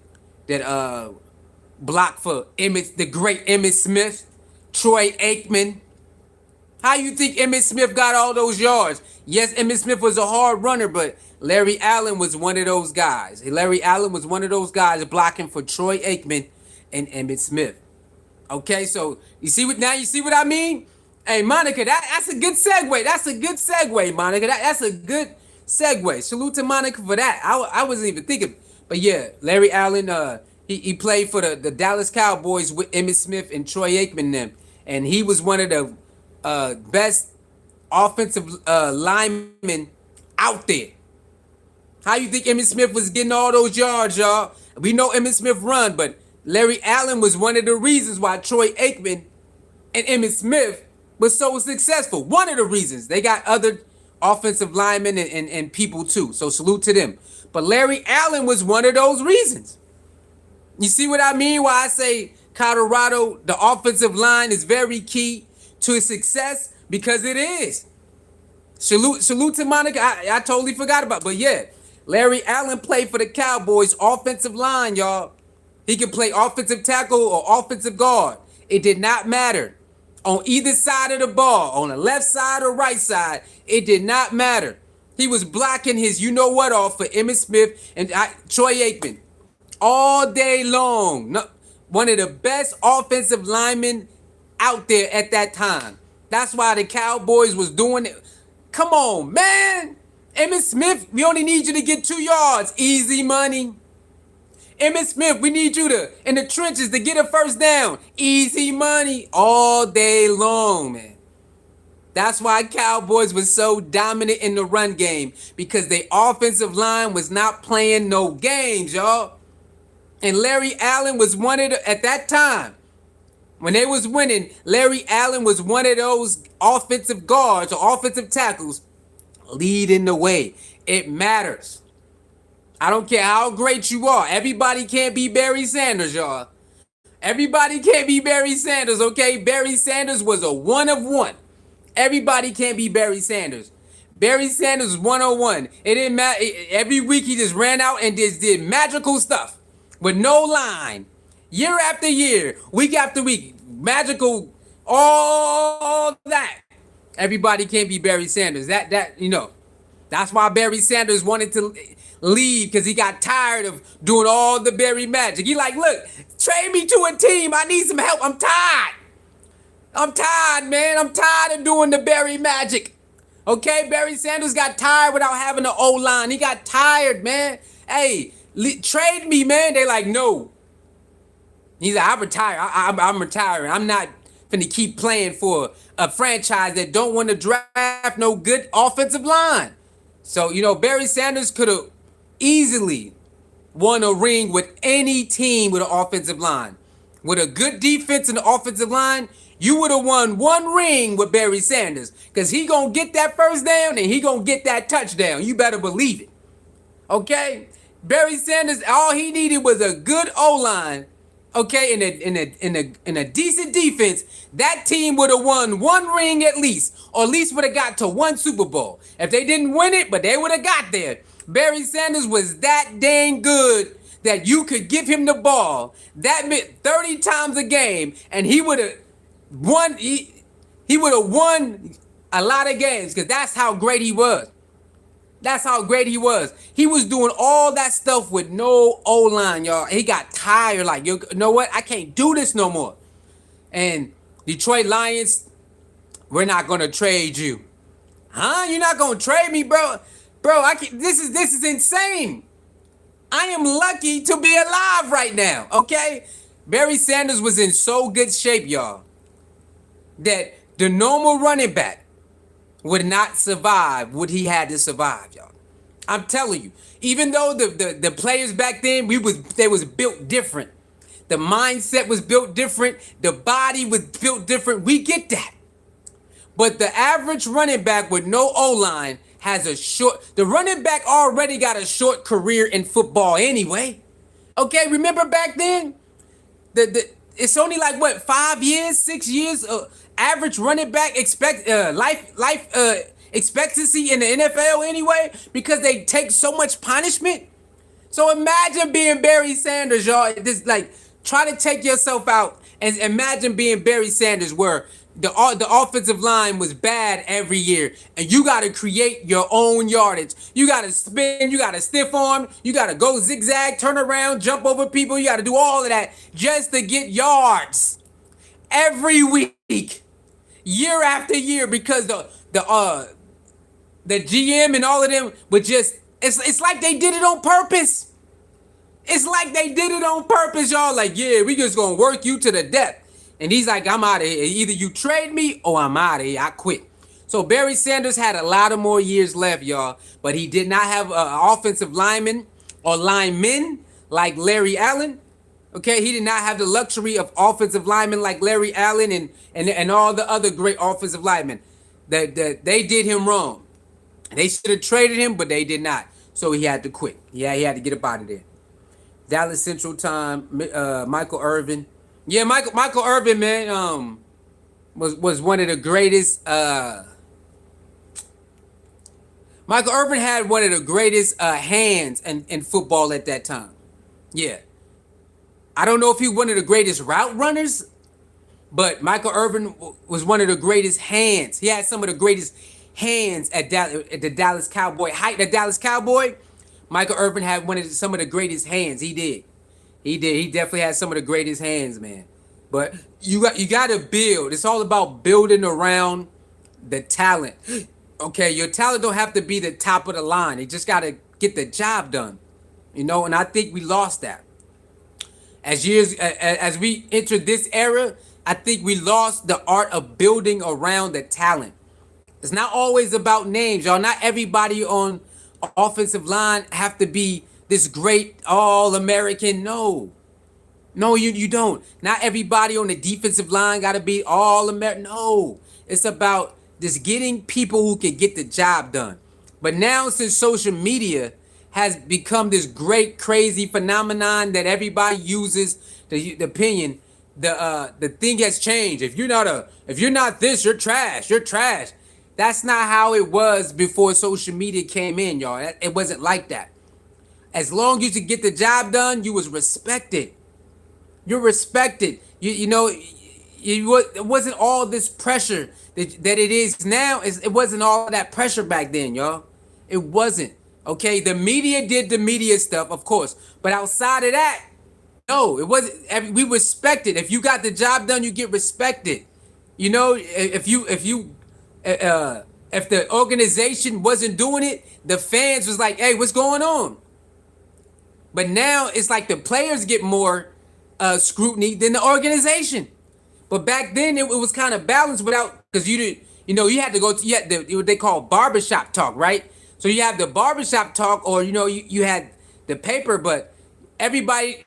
that blocked for the great Emmitt Smith, Troy Aikman. How you think Emmitt Smith got all those yards? Yes, Emmitt Smith was a hard runner, but Larry Allen was one of those guys. Larry Allen was one of those guys blocking for Troy Aikman and Emmitt Smith. Okay, so you see what I mean? Hey, Monica, that's a good segue. Monica. That's a good segue. Salute to Monica for that. I wasn't even thinking. But yeah, Larry Allen, he played for the Dallas Cowboys with Emmitt Smith and Troy Aikman them. And he was one of the best offensive linemen out there. How you think Emmitt Smith was getting all those yards, y'all? We know Emmitt Smith run, but Larry Allen was one of the reasons why Troy Aikman and Emmitt Smith was so successful. One of the reasons. They got other offensive linemen and people too. So salute to them. But Larry Allen was one of those reasons. You see what I mean? Why I say Colorado, the offensive line is very key to success, because it is. Salute to Monica. I totally forgot about it. But yeah, Larry Allen played for the Cowboys offensive line, y'all. He could play offensive tackle or offensive guard. It did not matter. On either side of the ball, on the left side or right side, it did not matter. He was blocking his you-know-what off for Emmitt Smith and Troy Aikman all day long. One of the best offensive linemen out there at that time. That's why the Cowboys was doing it. Come on, man. Emmitt Smith, we only need you to get 2 yards. Easy money. Emmitt Smith, we need you to, in the trenches, to get a first down. Easy money all day long, man. That's why Cowboys was so dominant in the run game, because their offensive line was not playing no games, y'all. And Larry Allen was one of the, at that time, when they was winning, Larry Allen was one of those offensive guards or offensive tackles leading the way. It matters. I don't care how great you are. Everybody can't be Barry Sanders, y'all. Everybody can't be Barry Sanders, okay? Barry Sanders was a one of one. Everybody can't be Barry Sanders. Barry Sanders was 101. It didn't matter. Every week he just ran out and just did magical stuff with no line. Year after year, week after week, magical, all that. Everybody can't be Barry Sanders. That's why Barry Sanders wanted to leave, because he got tired of doing all the Barry magic. He like, look, trade me to a team. I need some help. I'm tired. I'm tired, man. I'm tired of doing the Barry magic. Okay, Barry Sanders got tired without having an O line. He got tired, man. Hey, trade me, man. They like, no. He's like, I retire. I'm retiring. I'm not finna keep playing for a franchise that don't want to draft no good offensive line. So, Barry Sanders could have easily won a ring with any team with an offensive line. With a good defense and an offensive line, you would have won one ring with Barry Sanders. Because he going to get that first down and he going to get that touchdown. You better believe it. Okay? Barry Sanders, all he needed was a good O-line. Okay, in a decent defense, that team would have won one ring at least, or at least would have got to one Super Bowl. If they didn't win it, but they would have got there. Barry Sanders was that dang good that you could give him the ball that meant 30 times a game, and he would have won. He would have won a lot of games because that's how great he was. That's how great he was. He was doing all that stuff with no O-line, y'all. He got tired. Like, you know what? I can't do this no more. And Detroit Lions, we're not gonna trade you. Huh? You're not gonna trade me, bro? Bro, this is insane. I am lucky to be alive right now. Okay? Barry Sanders was in so good shape, y'all, that the normal running back would not survive what he had to survive, y'all. I'm telling you, even though the players back then, they was built different. The mindset was built different. The body was built different. We get that. But the average running back with no O-line has the running back already got a short career in football anyway. Okay, remember back then? It's only like what, 5 years, 6 years average running back life expectancy in the NFL anyway, because they take so much punishment. So imagine being Barry Sanders, y'all. This, like, try to take yourself out and imagine being Barry Sanders, where the offensive line was bad every year, and you got to create your own yardage. You got to spin, you got to stiff arm, you got to go zigzag, turn around, jump over people. You got to do all of that just to get yards every week, year after year, because the GM and all of them would just, it's like they did it on purpose. It's like they did it on purpose, y'all. Like, yeah, we just gonna work you to the death. And he's like, I'm out of here. Either you trade me or I'm out of here. I quit. So Barry Sanders had a lot of more years left, y'all. But he did not have an offensive lineman or linemen like Larry Allen. Okay, he did not have the luxury of offensive linemen like Larry Allen and all the other great offensive linemen. That they did him wrong. They should have traded him, but they did not. So he had to quit. Yeah, he had to get up out of there. Dallas Central Time, Michael Irvin. Yeah, Michael Irvin, man, was one of the greatest. Michael Irvin had one of the greatest hands in football at that time. Yeah. I don't know if he was one of the greatest route runners, but Michael Irvin was one of the greatest hands. He had some of the greatest hands at the Dallas Cowboy. The Dallas Cowboy, Michael Irvin had some of the greatest hands. He did. He definitely had some of the greatest hands, man. But you got to build. It's all about building around the talent. Okay, your talent don't have to be the top of the line. They just got to get the job done. And I think we lost that. As we entered this era, I think we lost the art of building around the talent. It's not always about names, y'all. Not everybody on offensive line have to be this great all-American. No, you don't. Not everybody on the defensive line got to be all-American. No, it's about just getting people who can get the job done. But now, since social media has become this great, crazy phenomenon that everybody uses, the opinion, the thing has changed. If you're not this, you're trash. You're trash. That's not how it was before social media came in, y'all. It wasn't like that. As long as you get the job done, you was respected. You're respected. It wasn't all this pressure that it is now. It wasn't all that pressure back then, y'all. It wasn't. Okay, the media did the media stuff, of course. But outside of that, no, it wasn't. We respected. If you got the job done, you get respected. You know, if the organization wasn't doing it, the fans was like, "Hey, what's going on?" But now it's like the players get more scrutiny than the organization. But back then it was kind of balanced without, because you didn't, you had to go to, you had what they call barbershop talk, right? So you have the barbershop talk, or you had the paper, but everybody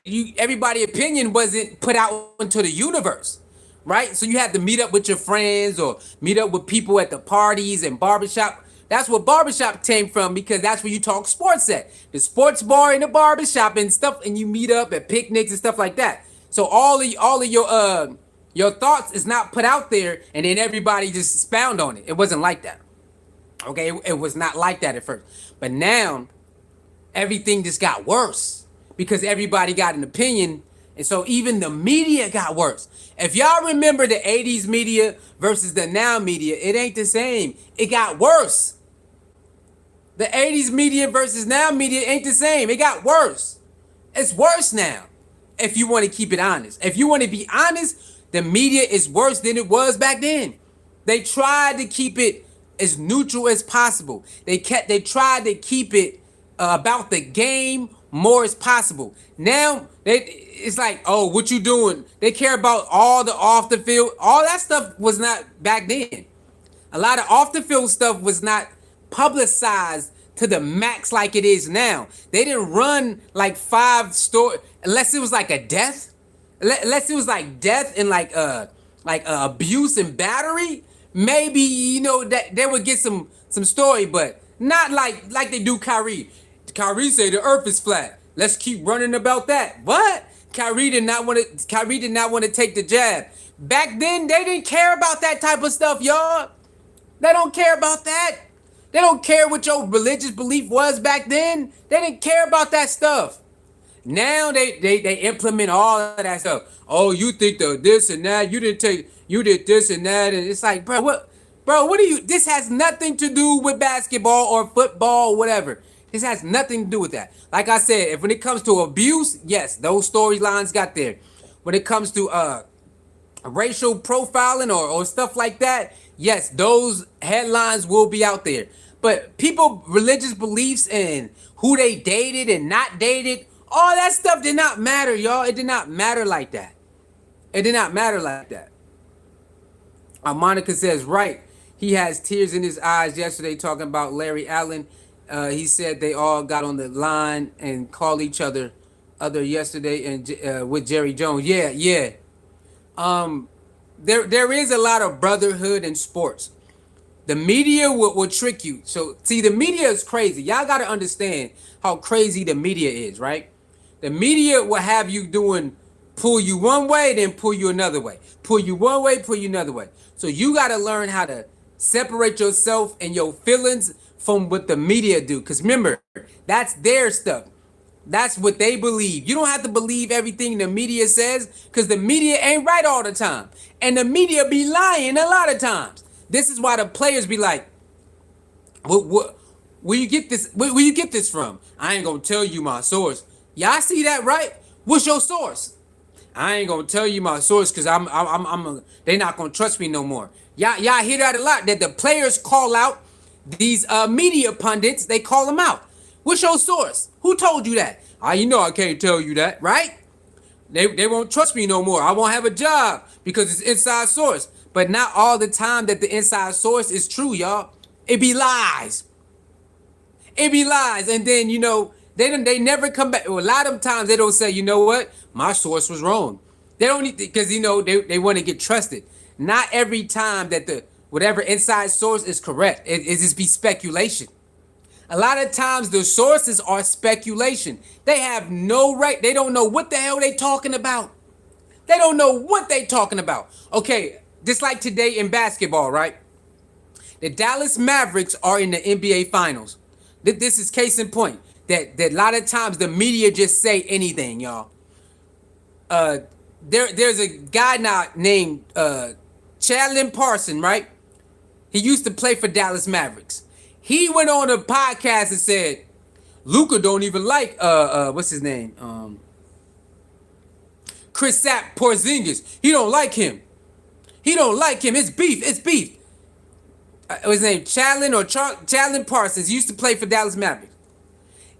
opinion wasn't put out into the universe, right? So you had to meet up with your friends or meet up with people at the parties and barbershop. That's what barbershop came from, because that's where you talk sports at. The sports bar and the barbershop and stuff, and you meet up at picnics and stuff like that. So all of your thoughts is not put out there and then everybody just expound on it. It wasn't like that. Okay, it was not like that at first. But now everything just got worse because everybody got an opinion. And so even the media got worse. If y'all remember the 80s media versus the now media, it ain't the same. It got worse. The 80s media versus now media ain't the same. It got worse. It's worse now. If you want to keep it honest. If you want to be honest, the media is worse than it was back then. They tried to keep it as neutral as possible. They tried to keep it about the game more as possible. Now it's like, oh, what you doing? They care about all the off the field. All that stuff was not back then. A lot of off the field stuff was not publicized to the max like it is now. They didn't run like 5 stories unless it was like a death. Unless it was like death and like abuse and battery. Maybe that they would get some story, but not like they do Kyrie. Kyrie say the earth is flat. Let's keep running about that. What? Kyrie did not want to take the jab. Back then they didn't care about that type of stuff, y'all. They don't care about that. They don't care what your religious belief was back then. They didn't care about that stuff. Now they implement all of that stuff. Oh, you think the this and that. You did this and that. And it's like, bro, what do you, this has nothing to do with basketball or football or whatever. This has nothing to do with that. Like I said, if when it comes to abuse, yes, those storylines got there. When it comes to racial profiling or stuff like that, yes, those headlines will be out there. But people, religious beliefs and who they dated and not dated, all that stuff did not matter, y'all. It did not matter like that. It did not matter like that. Monica says, right. He has tears in his eyes yesterday talking about Larry Allen. He said they all got on the line and called each other yesterday and with Jerry Jones. Yeah. There is a lot of brotherhood in sports. The media will trick you. So, see, the media is crazy. Y'all got to understand how crazy the media is, right? The media will have you pull you one way, then pull you another way. Pull you one way, pull you another way. So you got to learn how to separate yourself and your feelings from what the media do. Because remember, that's their stuff. That's what they believe. You don't have to believe everything the media says, because the media ain't right all the time. And the media be lying a lot of times. This is why the players be like, where you get this? Where you get this from? I ain't gonna tell you my source. Y'all see that, right? What's your source? I ain't gonna tell you my source because they not gonna trust me no more. Y'all hear that a lot. That the players call out these media pundits. They call them out. What's your source? Who told you that? I can't tell you that, right? They won't trust me no more. I won't have a job because it's inside source. But not all the time that the inside source is true, y'all. It be lies. It be lies. And then, they never come back. Well, a lot of times they don't say, you know what? My source was wrong. They don't need, because, they want to get trusted. Not every time that whatever inside source is correct. It just be speculation. A lot of times the sources are speculation. They have no right. They don't know what the hell they talking about. They don't know what they talking about. Okay, just like today in basketball, right? The Dallas Mavericks are in the NBA Finals. This is case in point. That a lot of times the media just say anything, y'all. There's a guy now named Chandler Parson, right? He used to play for Dallas Mavericks. He went on a podcast and said, Luka don't even like what's his name? Kristaps Porzingis. He don't like him. He don't like him. It's beef. It's beef. His name Chandler or Chandler Parsons. He used to play for Dallas Mavericks.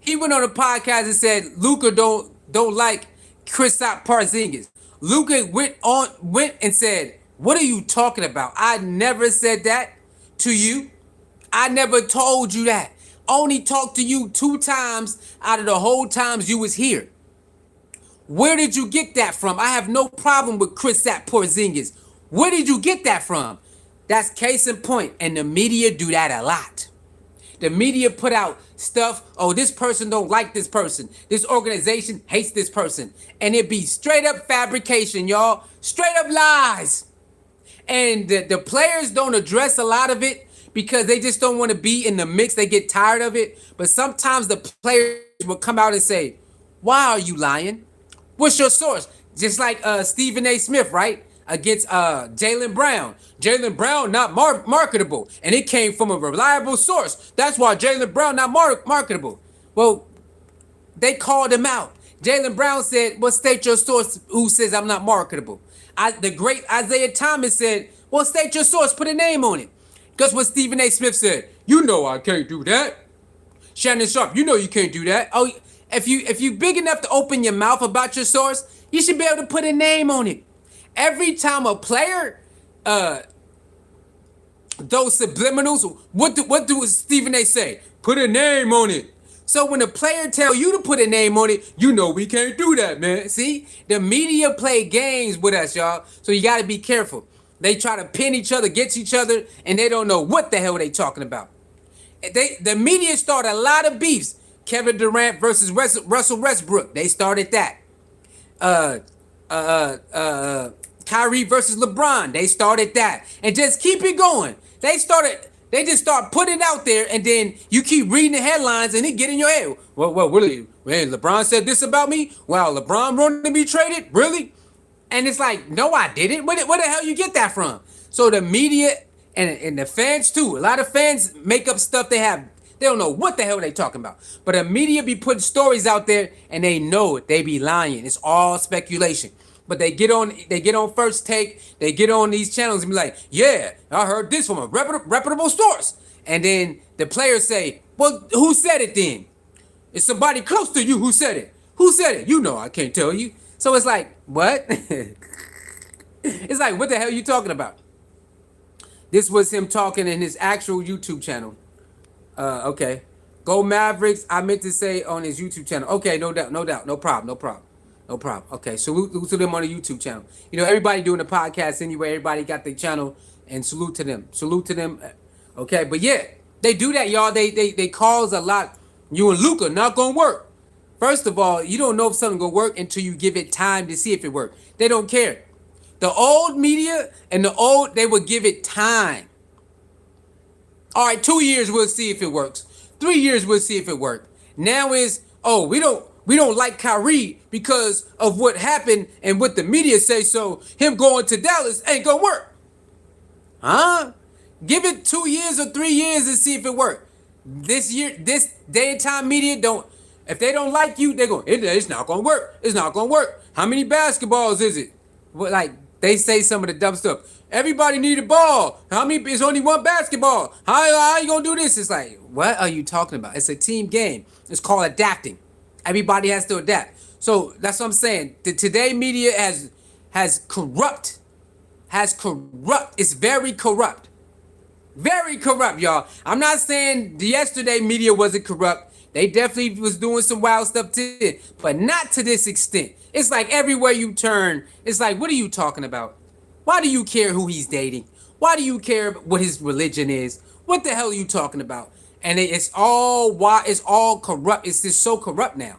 He went on a podcast and said Luka don't like Kristaps Porzingis. Luka went and said, "What are you talking about? I never said that to you. I never told you that. Only talked to you 2 times out of the whole times you was here. Where did you get that from? I have no problem with Kristaps Porzingis. Where did you get that from?" That's case in point, and the media do that a lot. The media put out stuff, oh, this person don't like this person. This organization hates this person. And it be straight up fabrication, y'all. Straight up lies. And the players don't address a lot of it because they just don't want to be in the mix. They get tired of it. But sometimes the players will come out and say, why are you lying? What's your source? Just like Stephen A. Smith, right? Against Jaylen Brown. Jaylen Brown not marketable. And it came from a reliable source. That's why Jaylen Brown not marketable. Well, they called him out. Jaylen Brown said, well, state your source who says I'm not marketable. The great Isaiah Thomas said, well, state your source, put a name on it. Guess what Stephen A. Smith said? You know I can't do that. Shannon Sharp, you know you can't do that. Oh, if you big enough to open your mouth about your source, you should be able to put a name on it. Every time a player, those subliminals, what do Stephen A. say? Put a name on it. So when a player tell you to put a name on it, you know we can't do that, man. See, the media play games with us, y'all. So you got to be careful. They try to pin each other, get each other, and they don't know what the hell they talking about. The media started a lot of beefs. Kevin Durant versus Russell Westbrook. They started that. Kyrie versus LeBron. They started that. And just keep it going. They just start putting it out there, and then you keep reading the headlines, and it get in your head. Well, really? Man, LeBron said this about me? Wow, LeBron wanted to be traded? Really? And it's like, no, I didn't. Where the hell you get that from? So the media and the fans too. A lot of fans make up stuff they don't know what the hell they talking about. But the media be putting stories out there, and they know it. They be lying. It's all speculation. But they get on First Take, they get on these channels and be like, yeah, I heard this from a reputable source. And then the players say, well, who said it then? It's somebody close to you who said it. Who said it? You know I can't tell you. So it's like, what? It's like, what the hell are you talking about? This was him talking in his actual YouTube channel. Okay. Go Mavericks, I meant to say on his YouTube channel. Okay, no doubt, no problem. Okay, salute to them on the YouTube channel. You know, everybody doing the podcast anyway. Everybody got their channel, and salute to them. Okay, but yeah, they do that, y'all. They cause a lot. You and Luka not gonna work. First of all, you don't know if something gonna work until you give it time to see if it works. They don't care. The old media and they would give it time. All right, 2 years we'll see if it works. 3 years we'll see if it works. Now is, oh, we don't like Kyrie because of what happened and what the media say, so him going to Dallas ain't gonna work. Huh? Give it 2 years or 3 years and see if it works. This day and time media if they don't like you, they go, it's not gonna work. It's not gonna work. How many basketballs is it? Like, they say some of the dumb stuff. Everybody need a ball. It's only one basketball. How you gonna do this? It's like, what are you talking about? It's a team game. It's called adapting. Everybody has to adapt. So that's what I'm saying. The today media has corrupt. It's very corrupt. Very corrupt, y'all. I'm not saying the yesterday media wasn't corrupt. They definitely was doing some wild stuff too, but not to this extent. It's like everywhere you turn, it's like, what are you talking about? Why do you care who he's dating? Why do you care what his religion is? What the hell are you talking about? And it's all corrupt. It's just so corrupt now.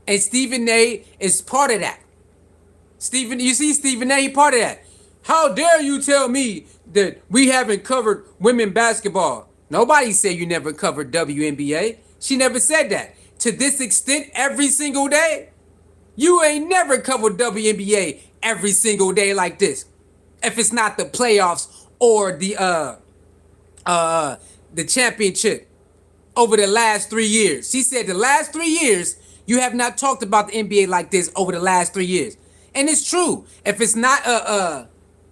And Stephen A is part of that. You see Stephen A, he part of that. How dare you tell me that we haven't covered women basketball? Nobody said you never covered WNBA. She never said that. To this extent, every single day, you ain't never covered WNBA every single day like this. If it's not the playoffs or the championship over the last 3 years. She said the last 3 years, you have not talked about the NBA like this over the last 3 years. And it's true. If it's not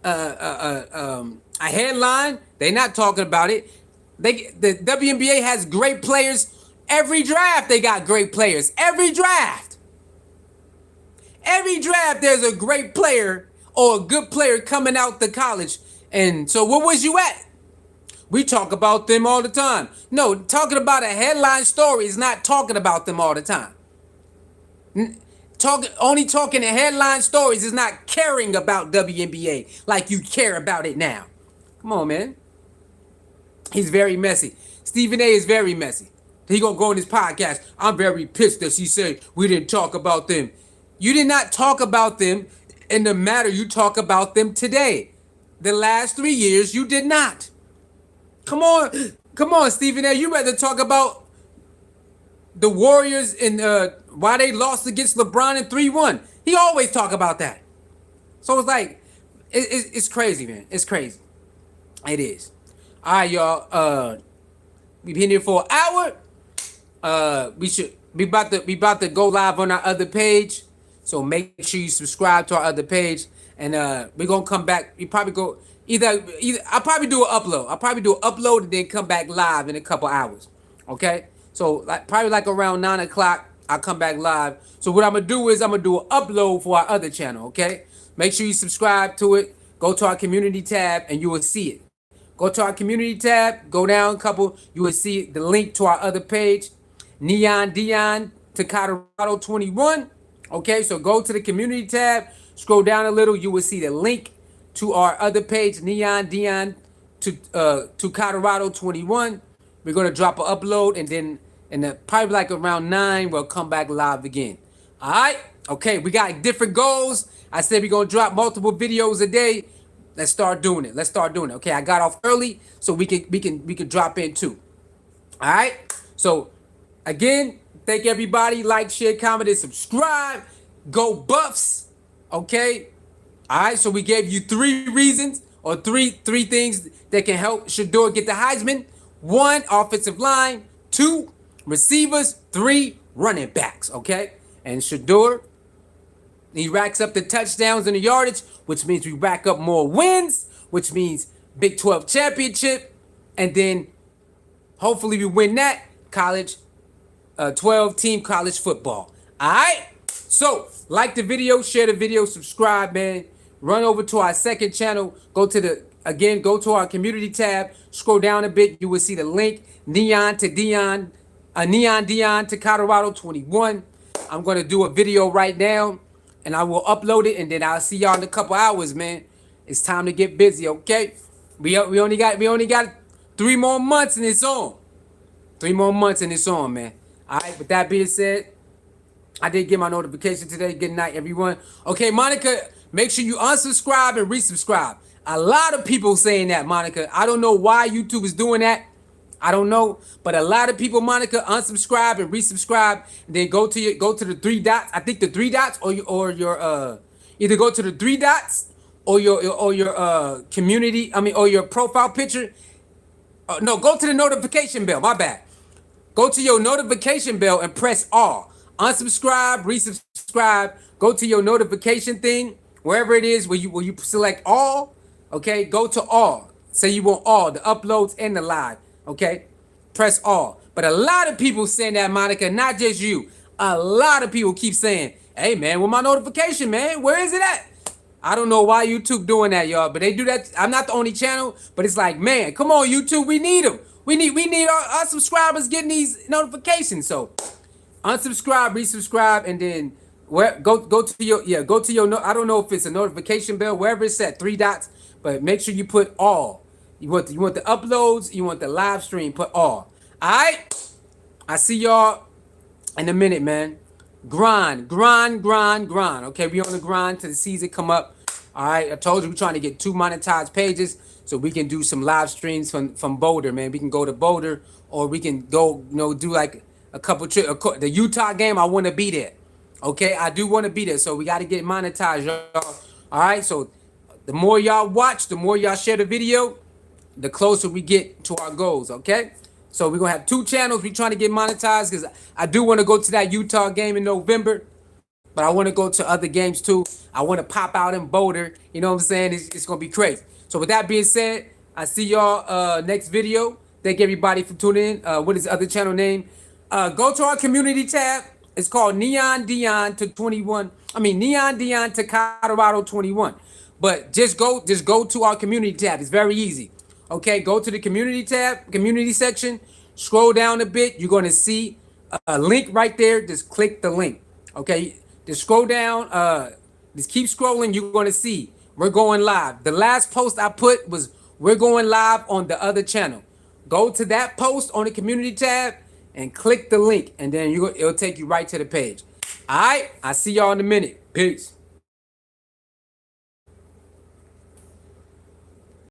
a headline. They're not talking about it. The WNBA has great players. Every draft they got great players. Every draft. Every draft there's a great player or a good player coming out the college. And so where was you at? We talk about them all the time. No, talking about a headline story is not talking about them all the time. Only talking the headline stories is not caring about WNBA like you care about it now. Come on, man. He's very messy. Stephen A is very messy. He gonna go on his podcast. I'm very pissed that she said we didn't talk about them. You did not talk about them in the matter you talk about them today. The last 3 years you did not. Come on, Stephen A. You rather talk about the Warriors and why they lost against LeBron in 3-1. He always talk about that. So it's like, it's crazy, man. It's crazy. It is. All right, y'all. We've been here for an hour. We about to go live on our other page. So make sure you subscribe to our other page, and we're gonna come back. We probably go either. I'll probably do an upload. I'll probably do an upload and then come back live in a couple hours. Okay. So probably around 9 o'clock, I'll come back live. So what I'm gonna do is I'm gonna do an upload for our other channel. Okay. Make sure you subscribe to it. Go to our community tab and you will see it. Go to our community tab. Go down a couple. You will see the link to our other page, Neon Dion to Colorado 21. Okay, so go to the community tab, scroll down a little, you will see the link to our other page, Neon Dion to Colorado 21. We're gonna drop an upload, and then probably around 9 we'll come back live again. All right, okay, we got different goals. I said we're gonna drop multiple videos a day. Let's start doing it. Okay, I got off early, so we can drop in too. All right, so again. Thank everybody. Like, share, comment, and subscribe. Go Buffs. Okay? All right, so we gave you 3 reasons or three things that can help Shedeur get the Heisman. 1, offensive line. 2, receivers. 3, running backs. Okay? And Shedeur, he racks up the touchdowns and the yardage, which means we rack up more wins, which means Big 12 championship. And then hopefully we win that college 12-team college football. All right? So, like the video, share the video, subscribe, man. Run over to our second channel. Go to our community tab. Scroll down a bit. You will see the link. Neon Dion to Colorado 21. I'm going to do a video right now, and I will upload it, and then I'll see y'all in a couple hours, man. It's time to get busy, okay? We only got 3 more months, and it's on. 3 more months, and it's on, man. All right, with that being said, I did get my notification today. Good night, everyone. Okay, Monica, make sure you unsubscribe and resubscribe. A lot of people saying that, Monica. I don't know why YouTube is doing that. I don't know, but a lot of people, Monica, unsubscribe and resubscribe. And then go to the 3 dots. I think the 3 dots or your either go to the 3 dots or your community. Or your profile picture. No, go to the notification bell. My bad. Go to your notification bell and press all. Unsubscribe, resubscribe. Go to your notification thing, wherever it is where you select all. Okay, go to all. Say you want all, the uploads and the live. Okay, press all. But a lot of people saying that, Monica, not just you. A lot of people keep saying, hey, man, where my notification, man? Where is it at? I don't know why YouTube doing that, y'all, but they do that. I'm not the only channel, but it's like, man, come on, YouTube, we need them. We need our subscribers getting these notifications. So unsubscribe, resubscribe, and then go to your I don't know if it's a notification bell, wherever it's at, 3 dots, but make sure you put all. You want the uploads, you want the live stream, put all. All right? I see y'all in a minute, man. Grind. Okay, we on the grind till the season come up. All right, I told you we're trying to get 2 monetized pages so we can do some live streams from Boulder, man. We can go to Boulder, or we can go, do like a couple trips. The Utah game, I want to be there. Okay, I do want to be there, so we got to get monetized, y'all. All right, so the more y'all watch, the more y'all share the video, the closer we get to our goals, okay? So we're going to have 2 channels. We're trying to get monetized because I do want to go to that Utah game in November. but I want to go to other games too. I want to pop out in Boulder. You know what I'm saying? It's gonna be crazy. So with that being said, I see y'all next video. Thank everybody for tuning in. What is the other channel name? Go to our community tab. It's called Neon Dion to 21. I mean Neon Dion to Colorado 21. But just go to our community tab. It's very easy. Okay, go to the community tab, community section. Scroll down a bit. You're gonna see a link right there. Just click the link. Okay, just scroll down. Just keep scrolling. You're gonna see we're going live. The last post I put was we're going live on the other channel. Go to that post on the community tab and click the link, and then it'll take you right to the page. All right, I'll see y'all in a minute. Peace.